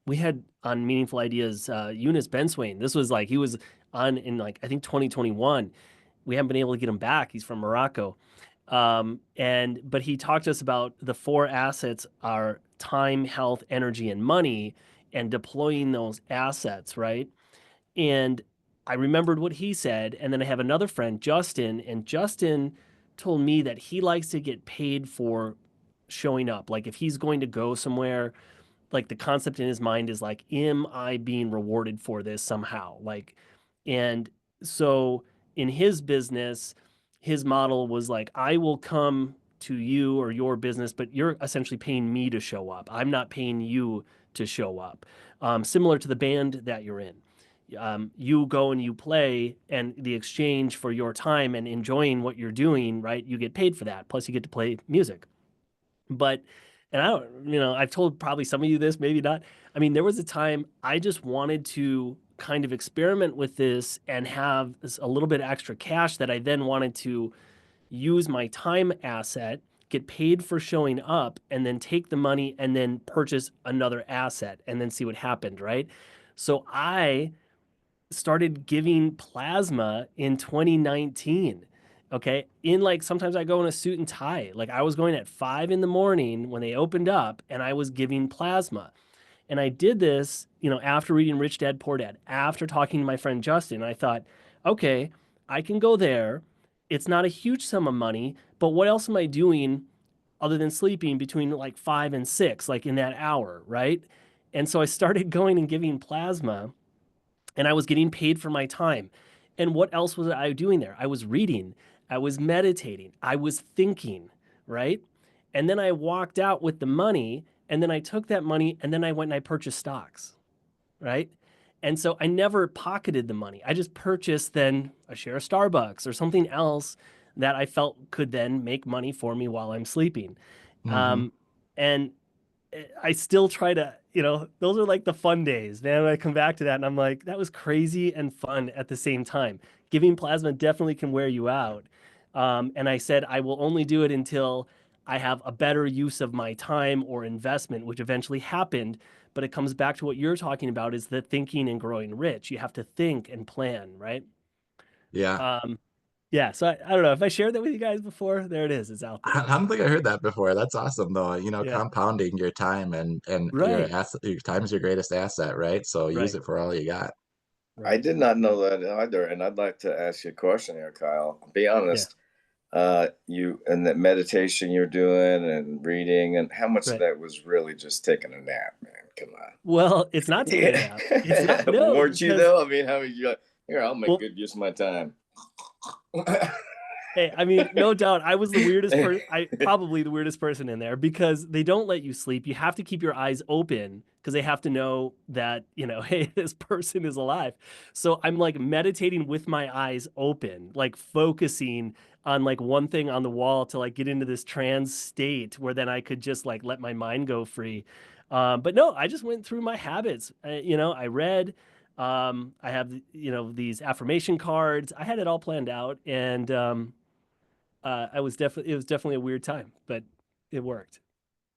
We had on Meaningful Ideas, Eunice Benswain. This was like he was on in like I think 2021. We haven't been able to get him back. He's from Morocco. And but he talked to us about the four assets are time, health, energy, and money, and deploying those assets, right? And I remembered what he said, and then I have another friend, Justin, and Justin told me that he likes to get paid for showing up. Like if he's going to go somewhere, like the concept in his mind is like, am I being rewarded for this somehow? Like, and so in his business, his model was like, I will come to you or your business, but you're essentially paying me to show up. I'm not paying you to show up. Similar to the band that you're in. You go and you play, and the exchange for your time and enjoying what you're doing, right? You get paid for that. Plus, you get to play music. But, and I don't, I've told probably some of you this, maybe not. I mean, there was a time I just wanted to kind of experiment with this and have a little bit extra cash that I then wanted to use my time asset, get paid for showing up, and then take the money and then purchase another asset and then see what happened, right? So I started giving plasma in 2019. Okay. In like sometimes I go in a suit and tie. Like I was going at 5 in the morning when they opened up and I was giving plasma. And I did this, after reading Rich Dad Poor Dad, after talking to my friend Justin. I thought, okay, I can go there. It's not a huge sum of money, but what else am I doing other than sleeping between like 5 and 6, like in that hour, right? And so I started going and giving plasma and I was getting paid for my time. And what else was I doing there? I was reading, I was meditating, I was thinking, right? And then I walked out with the money, and then I took that money and then I went and I purchased stocks, right? And so I never pocketed the money. I just purchased then a share of Starbucks or something else that I felt could then make money for me while I'm sleeping. Hmm. Um, and I still try to, those are like the fun days, man. When I come back to that and I'm like, that was crazy and fun at the same time. Giving plasma definitely can wear you out. And I said, I will only do it until I have a better use of my time or investment, which eventually happened. But it comes back to what you're talking about is the thinking and growing rich. You have to think and plan, right? Yeah. Um, yeah. So I don't know if I shared that with you guys before. There it is. It's out I there. don't think I heard that before. That's awesome though. Yeah. Compounding your time and Right. your time is your greatest asset, right? So use Right. it for all you got. I Right. did not know that either, and I'd like to ask you a question here, Kyle. Be Yeah. honest, you and that meditation you're doing and reading, and how much of Right. that was really just taking a nap, man? Come on. Well, it's not taking a nap. It's not, no, Weren't you because, though? I mean, how you like, here, I'll make well, good use of my time. hey, I mean, no doubt I was the weirdest person, I probably the weirdest person in there because they don't let you sleep. You have to keep your eyes open because they have to know that, hey, this person is alive. So I'm like meditating with my eyes open, like focusing on like one thing on the wall to like get into this trance state where then I could just like let my mind go free. But no, I just went through my habits. I read, I have, these affirmation cards. I had it all planned out, and it was definitely a weird time, but it worked.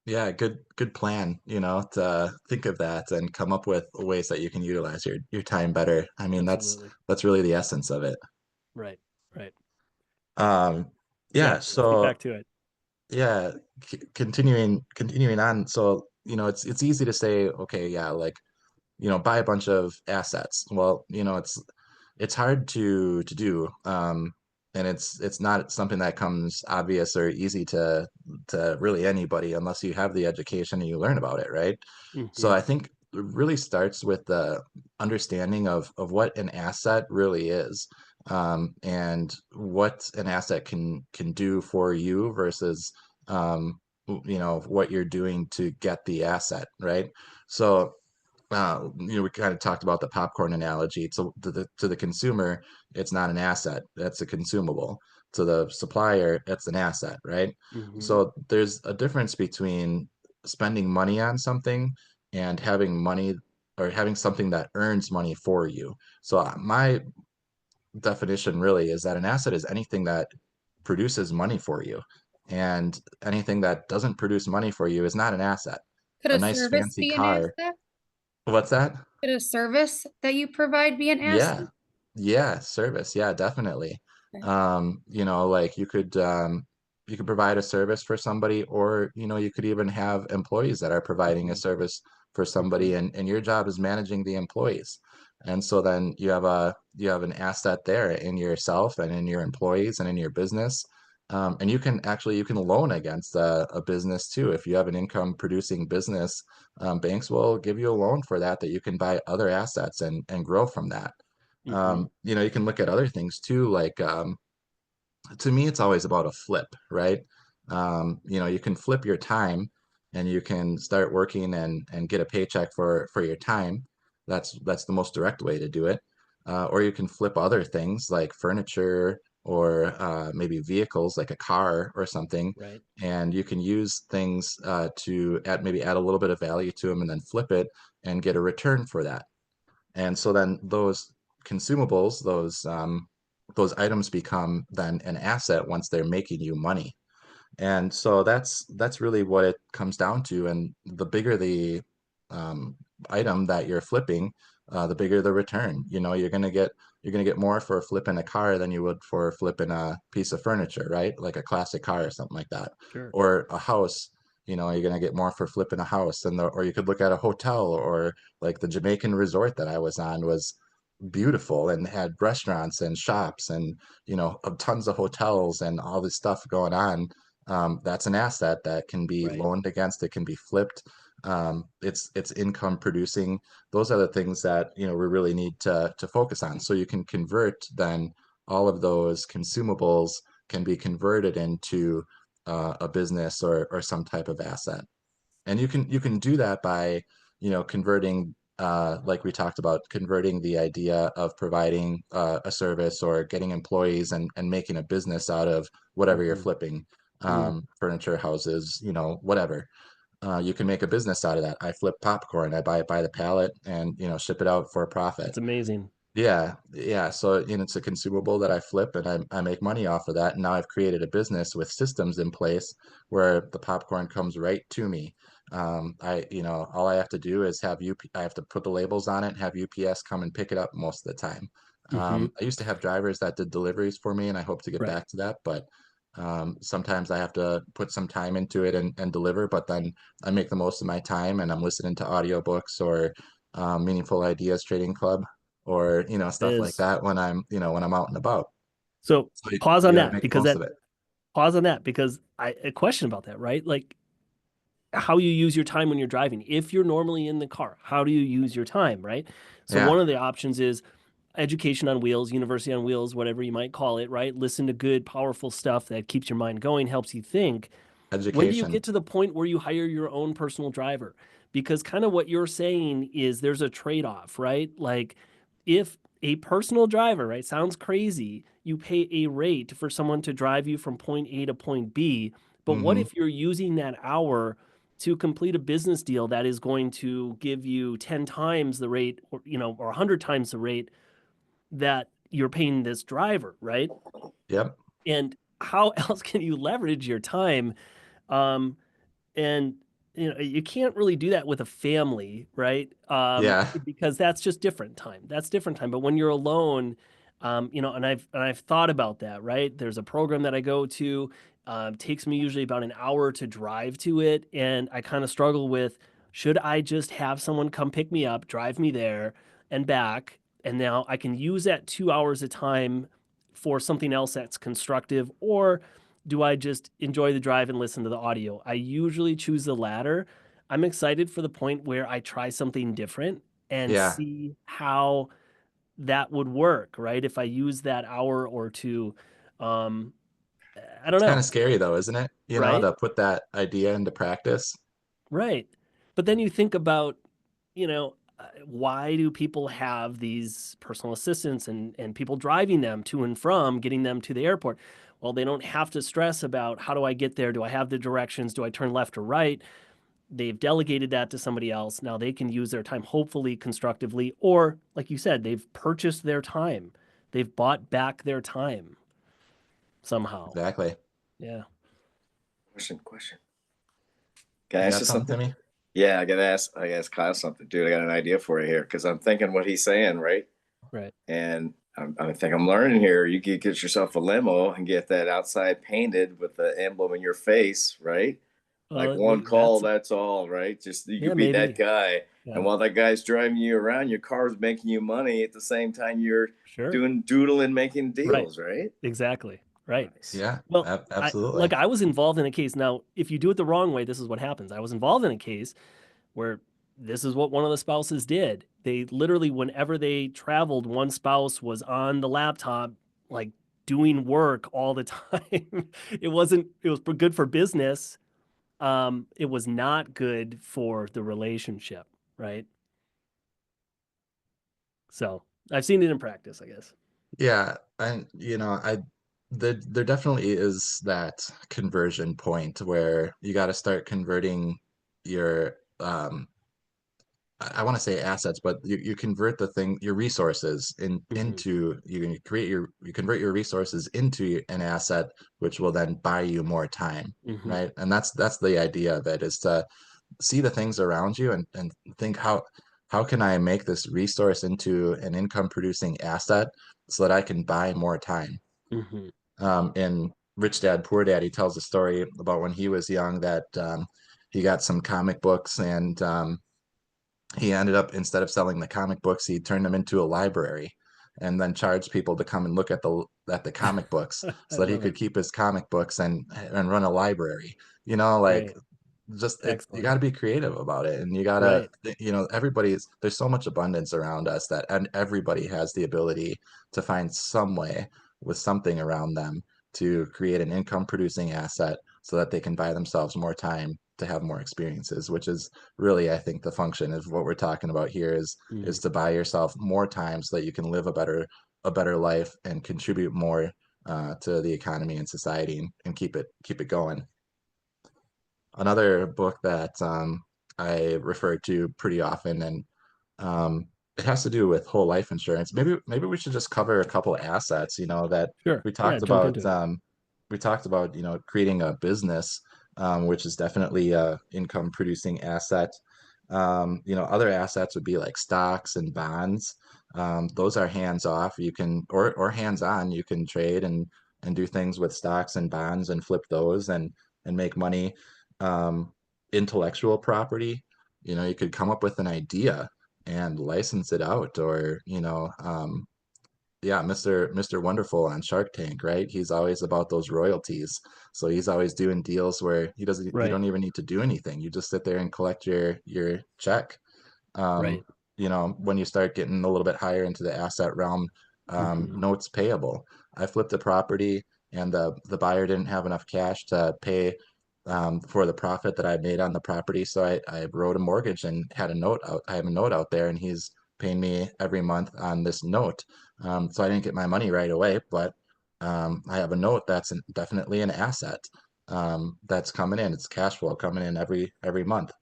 Yeah, good plan, to think of that and come up with ways that you can utilize your time better. I mean, Absolutely. that's really the essence of it. Right. Right. Um, Yeah. yeah, Let's get so back to it. yeah, continuing on. So, it's easy to say, okay, yeah, like, buy a bunch of assets. Well, it's hard to do. And it's not something that comes obvious or easy to really anybody unless you have the education and you learn about it, right? So Hmm. I think it really starts with the understanding of what an asset really is, and what an asset can do for you versus what you're doing to get the asset, right? So we kind of talked about the popcorn analogy. To the consumer, it's not an asset; that's a consumable. To the supplier, it's an asset, right? Hmm. So there's a difference between spending money on something and having money or having something that earns money for you. So my definition really is that an asset is anything that produces money for you. And anything that doesn't produce money for you is not an asset. Could A a nice service fancy be an car. asset? What's that? Could a service that you provide be an Yeah. asset? Yeah, service. Yeah, definitely. Okay. Like you could provide a service for somebody, or you could even have employees that are providing a Mhm. service for Mhm. somebody, and your job is managing the employees. And so then you have an asset there in yourself and in your employees and in your business. And you can loan against a business too. If you have an income producing business, banks will give you a loan for that you can buy other assets and grow from that. Mhm. You can look at other things too, like to me, it's always about a flip, right? You can flip your time and you can start working and get a paycheck for your time. That's the most direct way to do it. Or you can flip other things like furniture or maybe vehicles like a car or something, Right. and you can use things to maybe add a little bit of value to them and then flip it and get a return for that. And so then those consumables, those items become then an asset once they're making you money. And so that's really what it comes down to. And the bigger the um, item that you're flipping, the bigger the return. You're gonna get more for flipping a car than you would for flipping a piece of furniture, right? Like a classic car or something like that, Sure. or a house. You're gonna get more for flipping a house, or you could look at a hotel, or like the Jamaican resort that I was on was beautiful and had restaurants and shops and tons of hotels and all this stuff going on. That's an asset that can be Right. loaned against. It can be flipped. It's income producing. Those are the things that we really need to focus on. So you can convert then all of those consumables can be converted into a business or some type of asset. And you can do that by converting, like we talked about, converting the idea of providing a service or getting employees and making a business out of whatever you're Mhm. flipping, Mm. furniture, houses, whatever. You can make a business out of that. I flip popcorn. I buy it by the pallet and ship it out for a profit. That's amazing. Yeah, yeah. So, it's a consumable that I flip and I make money off of that. And now I've created a business with systems in place where the popcorn comes right to me. All I have to do is I have to put the labels on it, have UPS come and pick it up most of the time. Mhm. I used to have drivers that did deliveries for me, and I hope to get Right. back to that. But sometimes I have to put some time into it and deliver, but then I make the most of my time and I'm listening to audiobooks or Meaningful Ideas Trading Club or stuff like Is that when I'm out and about. so So you, pause you on got to that make the because most of it. I a question about that, right? Like how you use your time when you're driving. If you're normally in the car, how do you use your time, right? So Yeah, one of the options is education on wheels, university on wheels, whatever you might call it, right? Listen to good, powerful stuff that keeps your mind going, helps you think. When do you education. get to the point where you hire your own personal driver? Because kind of what you're saying is there's a trade-off, right? Like if a personal driver, right, sounds crazy, you pay a rate for someone to drive you from point A to point B, but what Hmm. if you're using that hour to complete a business deal that is going to give you 10 times the rate or 100 times the rate that you're paying this driver, right? Yep. And how else can you leverage your time? Um, and you can't really do that with a family, right? Yeah. Because that's just different time. That's different time. But when you're alone, and I've thought about that, right? There's a program that I go to, takes me usually about an hour to drive to it, and I kind of struggle with should I just have someone come pick me up, drive me there and back, and now I can use that 2 hours of time for something else that's constructive, or do I just enjoy the drive and listen to the audio? I usually choose the latter. I'm excited for the point where I try something different and Yeah. see how that would work, right? If I use that hour or two, um, I don't It's kind of know, scary though, isn't it? right? To put that idea into practice. Right. But then you think about, why do people have these personal assistants and people driving them to and from, getting them to the airport? Well, they don't have to stress about how do I get there? Do I have the directions? Do I turn left or right? They've delegated that to somebody else. Now they can use their time hopefully constructively, or like you said, they've purchased their time. They've bought back their time somehow. Exactly. Yeah. Question. Can I You ask got you something, something? Timmy? Yeah, I gotta ask Kyle something, dude. I got an idea for you here because I'm thinking what he's saying, right? Right. And I think I'm learning here. You could get yourself a limo and get that outside painted with the emblem in your face, right? Like one call, That's that's all, right? Just you yeah, could be that maybe. guy. And Yeah, while that guy's driving you around, your car's making you money at the same time you're sure. doing doodling, making Right. deals, right? Exactly. Right. Nice. Yeah, Well, absolutely. I was involved in a case. Now, if you do it the wrong way, this is what happens. I was involved in a case where this is what one of the spouses did. They literally, whenever they traveled, one spouse was on the laptop, like doing work all the time. It was good for business. It was not good for the relationship, right? So I've seen it in practice, I guess. Yeah, and there definitely is that conversion point where you got to start converting your I want to say assets, but you convert your resources Hmm. into you convert your resources into an asset, which will then buy you more time, Hmm. right? And that's the idea of it, is to see the things around you and think how can I make this resource into an income producing asset so that I can buy more time. Hmm. In Rich Dad Poor Dad, he tells a story about when he was young that he got some comic books and he ended up, instead of selling the comic books, he turned them into a library and then charged people to come and look at the comic books I so that he love could it. keep his comic books and run a library. Like Right. you Excellent. got to be creative about it, and you got to, Right. there's so much abundance around us that, and everybody has the ability to find some way with something around them to create an income producing asset so that they can buy themselves more time to have more experiences, which is really, I think, the function of what we're talking about here is Mm. to buy yourself more time so that you can live a better life and contribute more to the economy and society, and keep it going. Another book that I refer to pretty often, and um, it has to do with whole life insurance. Maybe we should just cover a couple assets, that Sure. we Yeah. talked Jump about. into it. Creating a business, which is definitely a income producing asset. Other assets would be like stocks and bonds. Those are hands off. You can, or hands on. You can trade and do things with stocks and bonds and flip those and make money. Um, Intellectual property. You could come up with an idea and license it out, or yeah, Mr. Wonderful on Shark Tank, right? He's always about those royalties. So he's always doing deals where you Right. don't even need to do anything. You just sit there and collect your check. Right. When you start getting a little bit higher into the asset realm, Hmm. notes payable. I flipped a property and the buyer didn't have enough cash to pay for the profit that I made on the property. So I wrote a mortgage and had a note out. I have a note out there, and he's paying me every month on this note. So I didn't get my money right away, but I have a note that's definitely an asset that's coming in. It's cash flow coming in every month.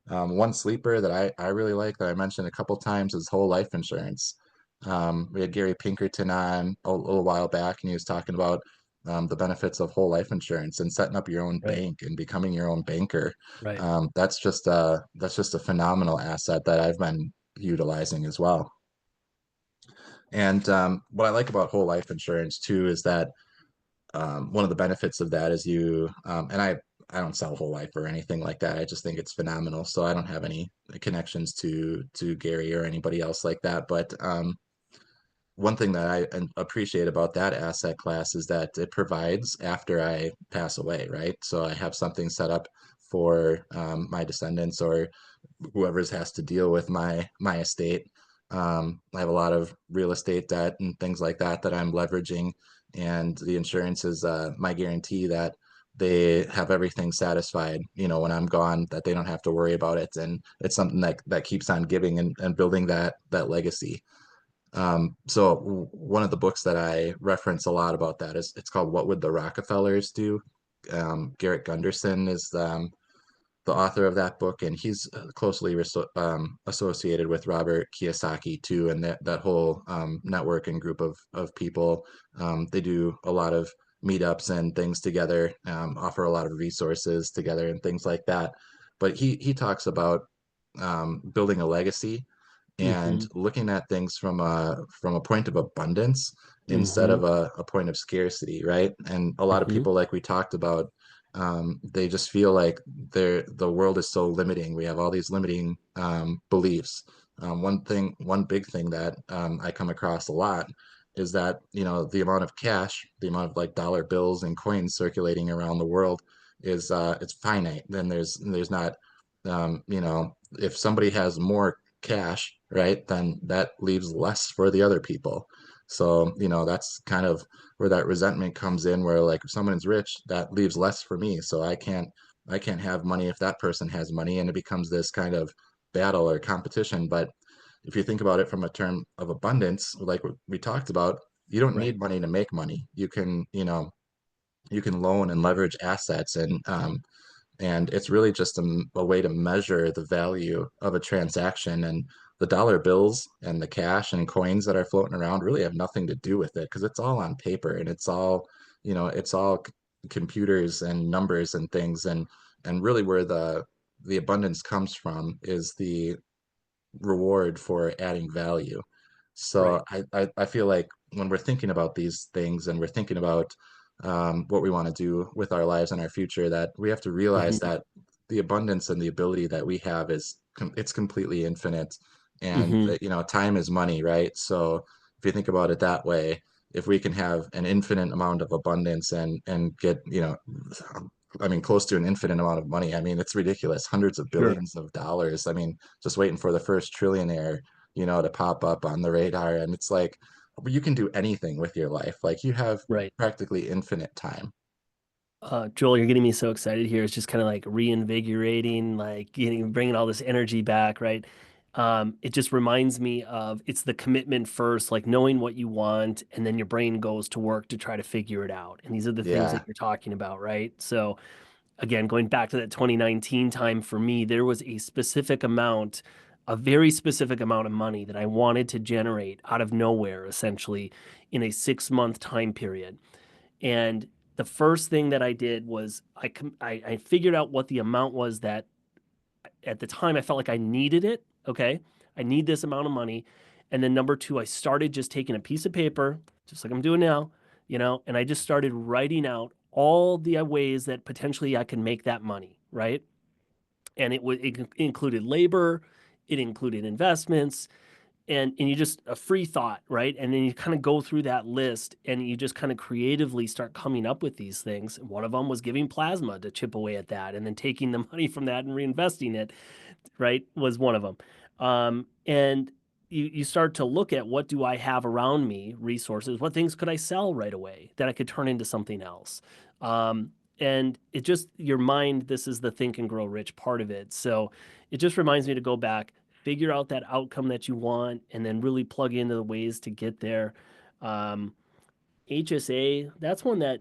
One sleeper that I really like, that I mentioned a couple times, is whole life insurance. We had Gary Pinkerton on a little while back, and he was talking about the benefits of whole life insurance and setting up your own Right. bank and becoming your own banker. Right. That's just a phenomenal asset that I've been utilizing as well. And what I like about whole life insurance too is that one of the benefits of that is and I don't sell whole life or anything like that. I just think it's phenomenal. So I don't have any connections to Gary or anybody else like that. But one thing that I appreciate about that asset class is that it provides after I pass away, right? So I have something set up for my descendants or whoever's has to deal with my estate. I have a lot of real estate debt and things like that I'm leveraging, and the insurance is my guarantee that they have everything satisfied. When I'm gone, that they don't have to worry about it, and it's something that keeps on giving and building that legacy. So one of the books that I reference a lot about that is, it's called What Would the Rockefellers Do? Garrett Gunderson is the author of that book, and he's closely associated with Robert Kiyosaki too, and that whole network and group of people. They do a lot of meetups and things together, offer a lot of resources together and things like that. But he talks about building a legacy and Mm-hmm. looking at things from a point of abundance instead Mm-hmm. of a point of scarcity, right? And a lot of Mm-hmm. people, like we talked about, they just feel like the world is so limiting. We have all these limiting beliefs. One big thing that I come across a lot is that, the amount of cash, the amount of like dollar bills and coins circulating around the world is it's finite. Then there's not, if somebody has more cash, right, then that leaves less for the other people. So, that's kind of where that resentment comes in, where like if someone's rich, that leaves less for me. So I can't have money if that person has money, and it becomes this kind of battle or competition. But if you think about it from a term of abundance, like we talked about, you don't Right. need money to make money. You can loan and leverage assets, and it's really just a way to measure the value of a transaction. And the dollar bills and the cash and coins that are floating around really have nothing to do with it, because it's all on paper, and it's all computers and numbers and things. And really where the abundance comes from is the reward for adding value. So Right. I feel like when we're thinking about these things and we're thinking about what we want to do with our lives and our future, that we have to realize Mm-hmm. that the abundance and the ability that we have it's completely infinite. And Mm-hmm. time is money, right? So if you think about it that way, if we can have an infinite amount of abundance and get, I mean, close to an infinite amount of money. I mean, it's ridiculous. Hundreds of Sure. billions of dollars. I mean, just waiting for the first trillionaire, to pop up on the radar. And it's like, you can do anything with your life. Like you have Right. practically infinite time. Joel, you're getting me so excited here. It's just kind of like reinvigorating, like bringing all this energy back, right? It just reminds me of it's the commitment first, like knowing what you want, and then your brain goes to work to try to figure it out. And these are the things Yeah. that you're talking about, right? So again, going back to that 2019 time for me, there was a very specific amount of money that I wanted to generate out of nowhere, essentially, in a 6 month time period. And the first thing that I did was I figured out what the amount was that at the time I felt like I needed it. Okay. I need this amount of money. And then number two, I started just taking a piece of paper, just like I'm doing now, and I just started writing out all the ways that potentially I can make that money. Right. And it included labor, it included investments, and you just a free thought, right? And then you kind of go through that list and you just kind of creatively start coming up with these things. One of them was giving plasma to chip away at that, and then taking the money from that and reinvesting it, right? Was one of them. And you start to look at what do I have around me, resources, what things could I sell right away that I could turn into something else. And it just your mind, this is the think and grow rich part of it. So it just reminds me to go back, figure out that outcome that you want, and then really plug into the ways to get there. Um, HSA, that's one that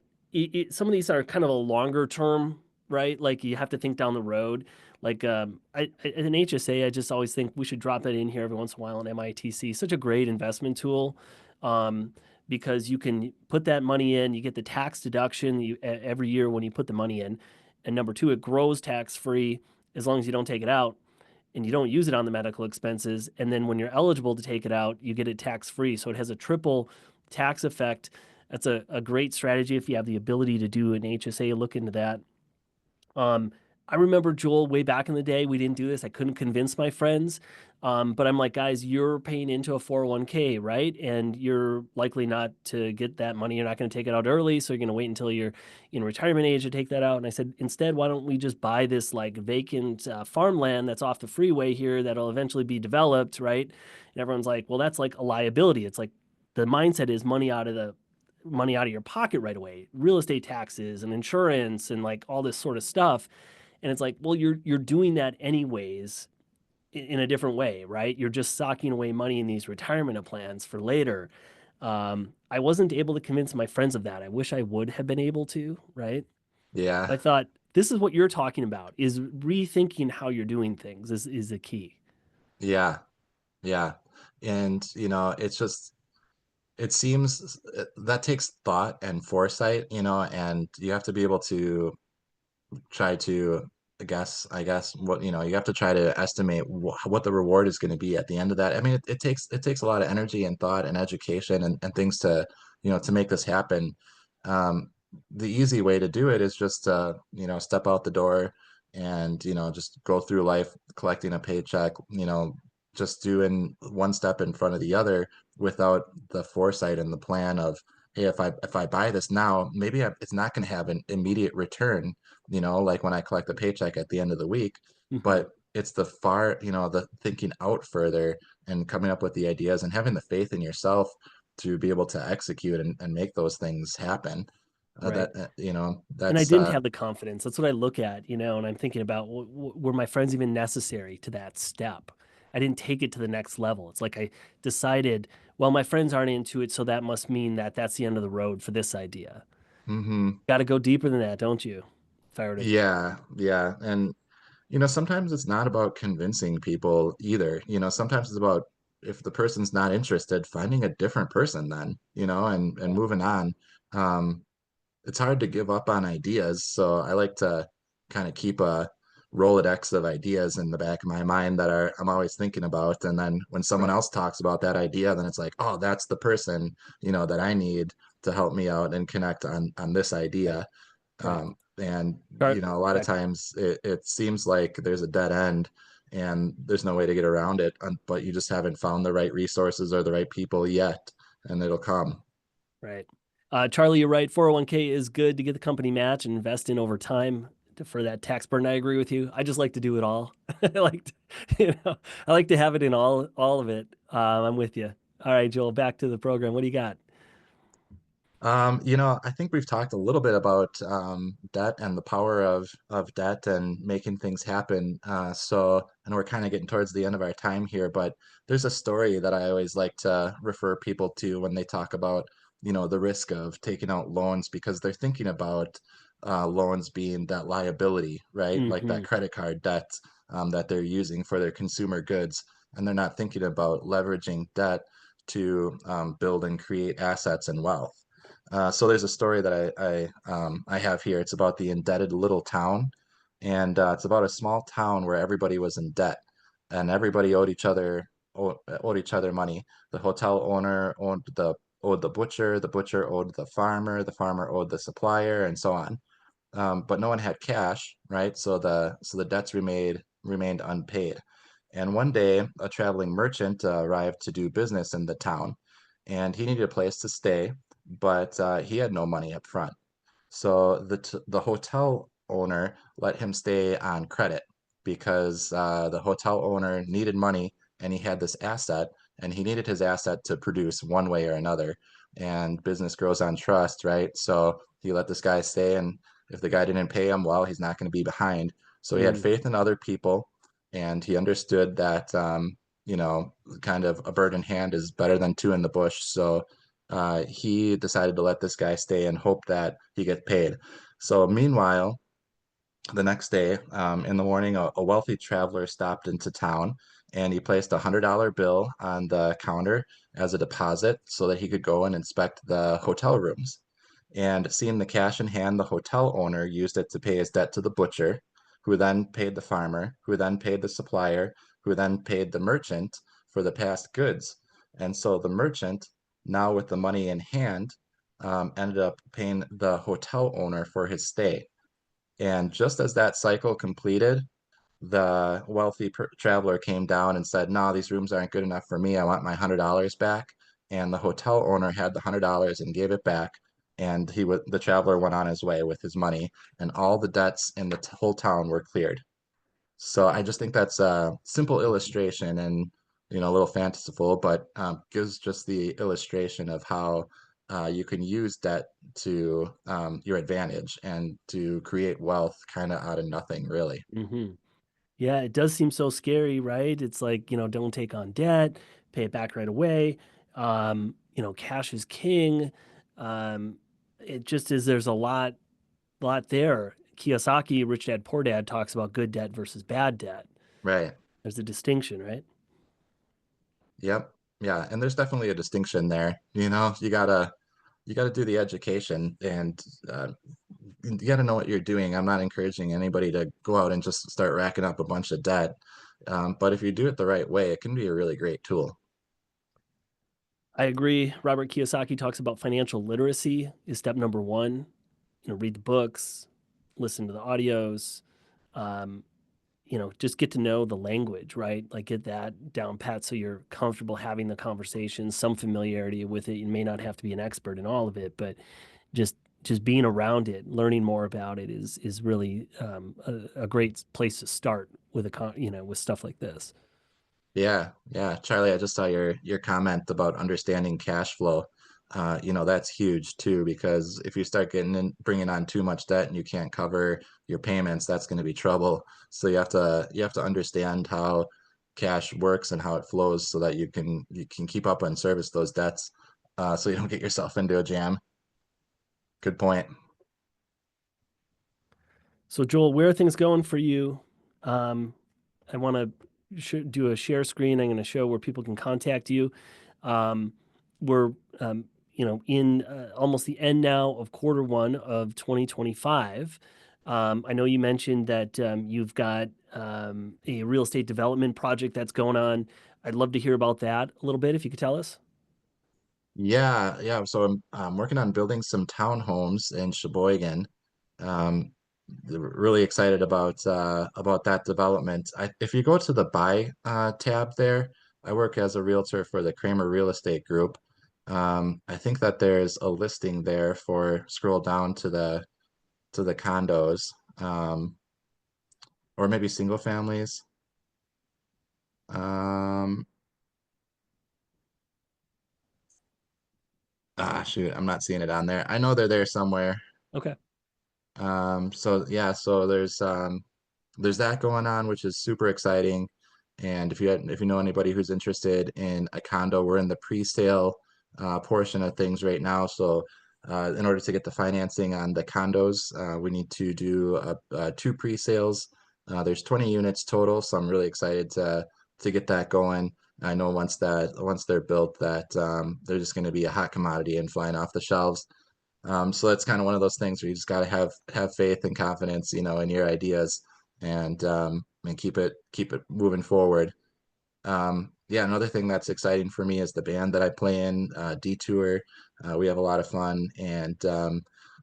some of these are kind of a longer term, right? Like you have to think down the road. Like an HSA, I just always think we should drop it in here every once in a while on MITC. Such a great investment tool, um, because you can put that money in, you get the tax deduction every year when you put the money in, and number two, it grows tax free as long as you don't take it out and you don't use it on the medical expenses. And then when you're eligible to take it out, you get it tax free. So it has a triple tax effect. That's a great strategy if you have the ability to do an HSA. Look into that. Um, I remember Joel way back in the day, we didn't do this. I couldn't convince my friends. But I'm like, guys, you're paying into a 401k, right? And you're likely not to get that money. You're not going to take it out early. So you're going to wait until you're in retirement age to take that out. And I said, instead, why don't we just buy this like vacant farmland that's off the freeway here that'll eventually be developed, right? And everyone's like, well, that's like a liability. It's like the mindset is money out of your pocket right away, real estate taxes and insurance and like all this sort of stuff. And it's like, well, you're doing that anyways in a different way, right? You're just socking away money in these retirement plans for later. I wasn't able to convince my friends of that. I wish I would have been able to, right? Yeah. I thought this is what you're talking about is rethinking how you're doing things is the key. Yeah. Yeah. And, it's just, it seems that takes thought and foresight, and you have to be able to try to I guess what you have to try to estimate what the reward is going to be at the end of that. I mean, it takes a lot of energy and thought and education and things to to make this happen. um the easy way to do it is just step out the door and just go through life collecting a paycheck, just doing one step in front of the other without the foresight and the plan of, hey, if I buy this now, maybe it's not going to have an immediate return, like when I collect the paycheck at the end of the week. Mhm. But it's the far, the thinking out further and coming up with the ideas and having the faith in yourself to be able to execute and make those things happen. Right. And I That's didn't have the confidence. That's what I look at, and I'm thinking about were my friends even necessary to that step? I didn't take it to the next level. It's like I decided, well, my friends aren't into it, so that must mean that that's the end of the road for this idea. hmm Got to go deeper than that, don't you? If I were to, yeah, yeah. And sometimes it's not about convincing people either. Sometimes it's about, if the person's not interested, finding a different person then, and yeah, moving on. Um, it's hard to give up on ideas, so I like to kind of keep a Rolodex of ideas in the back of my mind that I'm always thinking about. And then when someone right, else talks about that idea, then it's like, oh, that's the person, that I need to help me out and connect on this right, idea. right. And Char- a lot of yeah, times it seems like there's a dead end and there's no way to get around it, but you just haven't found the right resources or the right people yet, and it'll come. right. Charlie, you're right. 401k is good to get the company match and invest in over time for that tax burden. I agree with you. I just like to do it all. I like to, I like to have it in all of it. I'm with you. All right, Joel, back to the program. What do you got? I think we've talked a little bit about debt and the power of debt and making things happen. And we're kind of getting towards the end of our time here, but there's a story that I always like to refer people to when they talk about, the risk of taking out loans, because they're thinking about loans being that liability, right? Like Hmm. that credit card debt that they're using for their consumer goods, and they're not thinking about leveraging debt to build and create assets and wealth. So there's a story that I have here. It's about the indebted little town, and it's about a small town where everybody was in debt, and everybody owed each other money. The hotel owner owed the butcher, the butcher owed the farmer owed the supplier, and so on. But no one had cash, right? So the debts remained unpaid. And one day, a traveling merchant arrived to do business in the town, and he needed a place to stay, but he had no money up front. So the hotel owner let him stay on credit because the hotel owner needed money and he had this asset, and he needed his asset to produce one way or another. And business grows on trust, right? So he let this guy stay, and if the guy didn't pay him, well, he's not going to be behind. So he had Mm, faith in other people, and he understood that kind of a bird in hand is better than two in the bush. So he decided to let this guy stay and hope that he gets paid. So meanwhile, the next day, in the morning, a wealthy traveler stopped into town, and he placed $100 bill on the counter as a deposit so that he could go and inspect the hotel rooms. And seeing the cash in hand, the hotel owner used it to pay his debt to the butcher, who then paid the farmer, who then paid the supplier, who then paid the merchant for the past goods. And so the merchant, now with the money in hand, ended up paying the hotel owner for his stay. And just as that cycle completed, the wealthy traveler came down and said, "No, these rooms aren't good enough for me. I want my $100 back." And the hotel owner had the $100 and gave it back. And the traveler went on his way with his money, and all the debts in the whole town were cleared. So I just think that's a simple illustration and a little fanciful, but gives just the illustration of how you can use debt to your advantage and to create wealth kind of out of nothing, really. hmm. Yeah, it does seem so scary, right? It's like, don't take on debt, pay it back right away. Cash is king. It just is, there's a lot there. Kiyosaki, Rich Dad Poor Dad, talks about good debt versus bad debt. Right. There's a distinction, right? Yep. Yeah, and there's definitely a distinction there. You gotta do the education, and you gotta know what you're doing. I'm not encouraging anybody to go out and just start racking up a bunch of debt. But if you do it the right way, it can be a really great tool. I agree. Robert Kiyosaki talks about financial literacy is step number one. Read the books, listen to the audios, um, just get to know the language, right? Like get that down pat so you're comfortable having the conversation, some familiarity with it. You may not have to be an expert in all of it, but just just being around it, learning more about it is really a great place to start with with stuff like this. Yeah, yeah, Charlie, I just saw your comment about understanding cash flow. That's huge too, because if you start bringing on too much debt and you can't cover your payments, that's going to be trouble. So you have to understand how cash works and how it flows so that you can keep up and service those debts, so you don't get yourself into a jam. Good point. So Joel, where are things going for you? Um, I want to do a share screen. I'm going to show where people can contact you. Um, we're in almost the end now of quarter one of 2025. I know you mentioned that you've got a real estate development project that's going on. I'd love to hear about that a little bit if you could tell us. Yeah, yeah. So I'm working on building some townhomes in Sheboygan. Um, really excited about that development. If you go to the buy tab there, I work as a realtor for the Kramer Real Estate Group. I think that there's a listing there for scroll down to the condos, um, or maybe single families. Um, Shoot, I'm not seeing it on there. I know they're there somewhere. Okay. So yeah, so there's that going on, which is super exciting. And if you know anybody who's interested in a condo, we're in the pre-sale portion of things right now. So in order to get the financing on the condos, we need to do two pre-sales. There's 20 units total, so I'm really excited to get that going. I know once they're built, that they're just going to be a hot commodity and flying off the shelves. So that's kind of one of those things where you just got to have faith and confidence, in your ideas, and keep it moving forward. Yeah, another thing that's exciting for me is the band that I play in, Detour. We have a lot of fun, and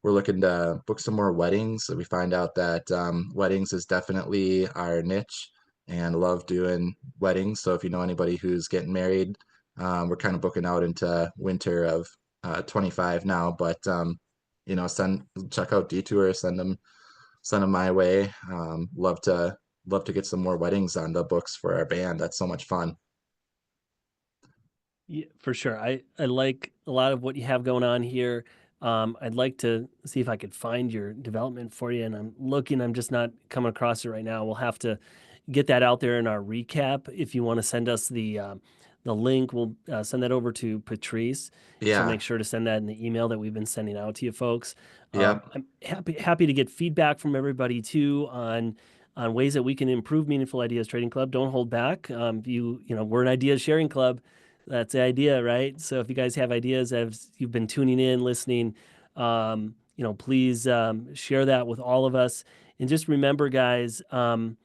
we're looking to book some more weddings. So we find out that weddings is definitely our niche, and love doing weddings. So if you know anybody who's getting married, we're kind of booking out into winter of 25 now, but send check out Detour, send them my way. Love to get some more weddings on the books for our band. That's so much fun. Yeah, for sure. I like a lot of what you have going on here. I'd like to see if I could find your development for you, and I'm just not coming across it right now. We'll have to get that out there in our recap. If you want to send us the link, we'll send that over to Patrice. She'll Yeah. make sure to send that in the email that we've been sending out to you folks. Yep. I'm happy to get feedback from everybody too on ways that we can improve Meaningful Ideas Trading Club. Don't hold back. We're an ideas sharing club. That's the idea, right? So if you guys have ideas as you've been tuning in, listening, please share that with all of us. And just remember, guys, the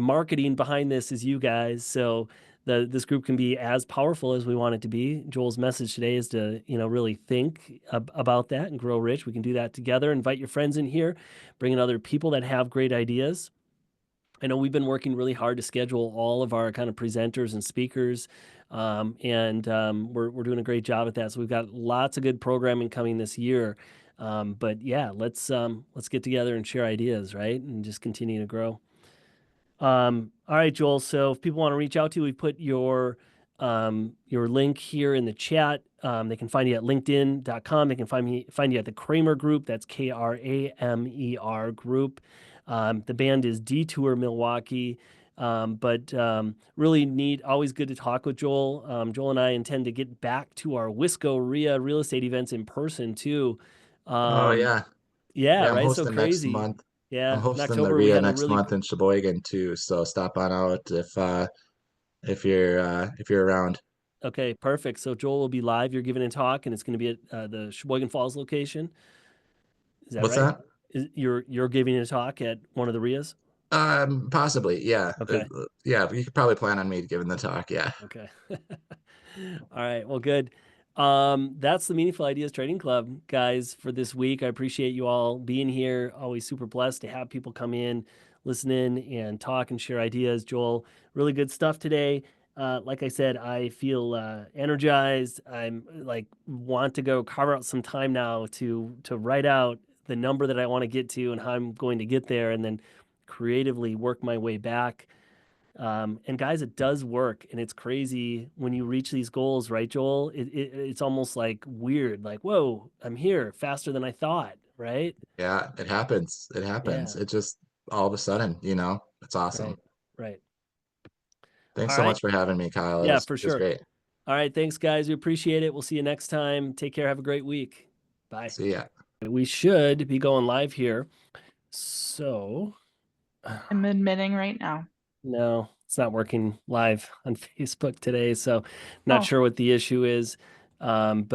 marketing behind this is you guys. So this group can be as powerful as we want it to be. Joel's message today is to, really think about that and grow rich. We can do that together. Invite your friends in here, bring in other people that have great ideas. I know we've been working really hard to schedule all of our kind of presenters and speakers, and we're doing a great job at that. So we've got lots of good programming coming this year. But yeah, let's get together and share ideas, right? And just continue to grow. All right, Joel. So if people want to reach out to you, we put your link here in the chat. They can find you at linkedin.com. They can find you at the Kramer Group. That's Kramer Group. The band is Detour Milwaukee. But really neat, always good to talk with Joel. Joel and I intend to get back to our Wisco RIA real estate events in person too. Oh Um, yeah. yeah, Yeah, I'm right. So hosting next crazy. month. I'm Yeah, in hosting the October we RIA had a next really month in Sheboygan too. So stop on out if you're around. Okay, perfect. So Joel will be live. You're giving a talk, and it's going to be at the Sheboygan Falls location. Is that What's right? that? You're giving a talk at one of the RIAs? Possibly, yeah. Okay. Yeah, you could probably plan on me giving the talk, yeah. Okay. All right. Well, good. That's the Meaningful Ideas Trading Club, guys, for this week. I appreciate you all being here. Always super blessed to have people come in, listen in, and talk and share ideas. Joel, really good stuff today. Like I said, I feel energized. I'm like want to go carve out some time now to write out the number that I want to get to and how I'm going to get there, and then creatively work my way back. And guys, it does work, and it's crazy when you reach these goals, right, Joel? It's almost like weird, like, whoa, I'm here faster than I thought, right? Yeah, it happens. It happens. Yeah, It just all of a sudden, it's awesome. right, right. Thanks All so right. much for having me, Kyle. Yeah, for It was sure. great. All right, thanks, guys. We appreciate it. We'll see you next time. Take care. Have a great week. Bye. See ya. We should be going live here. So, I'm admitting right now. no, it's not working live on Facebook today. So, not Oh. sure what the issue is. But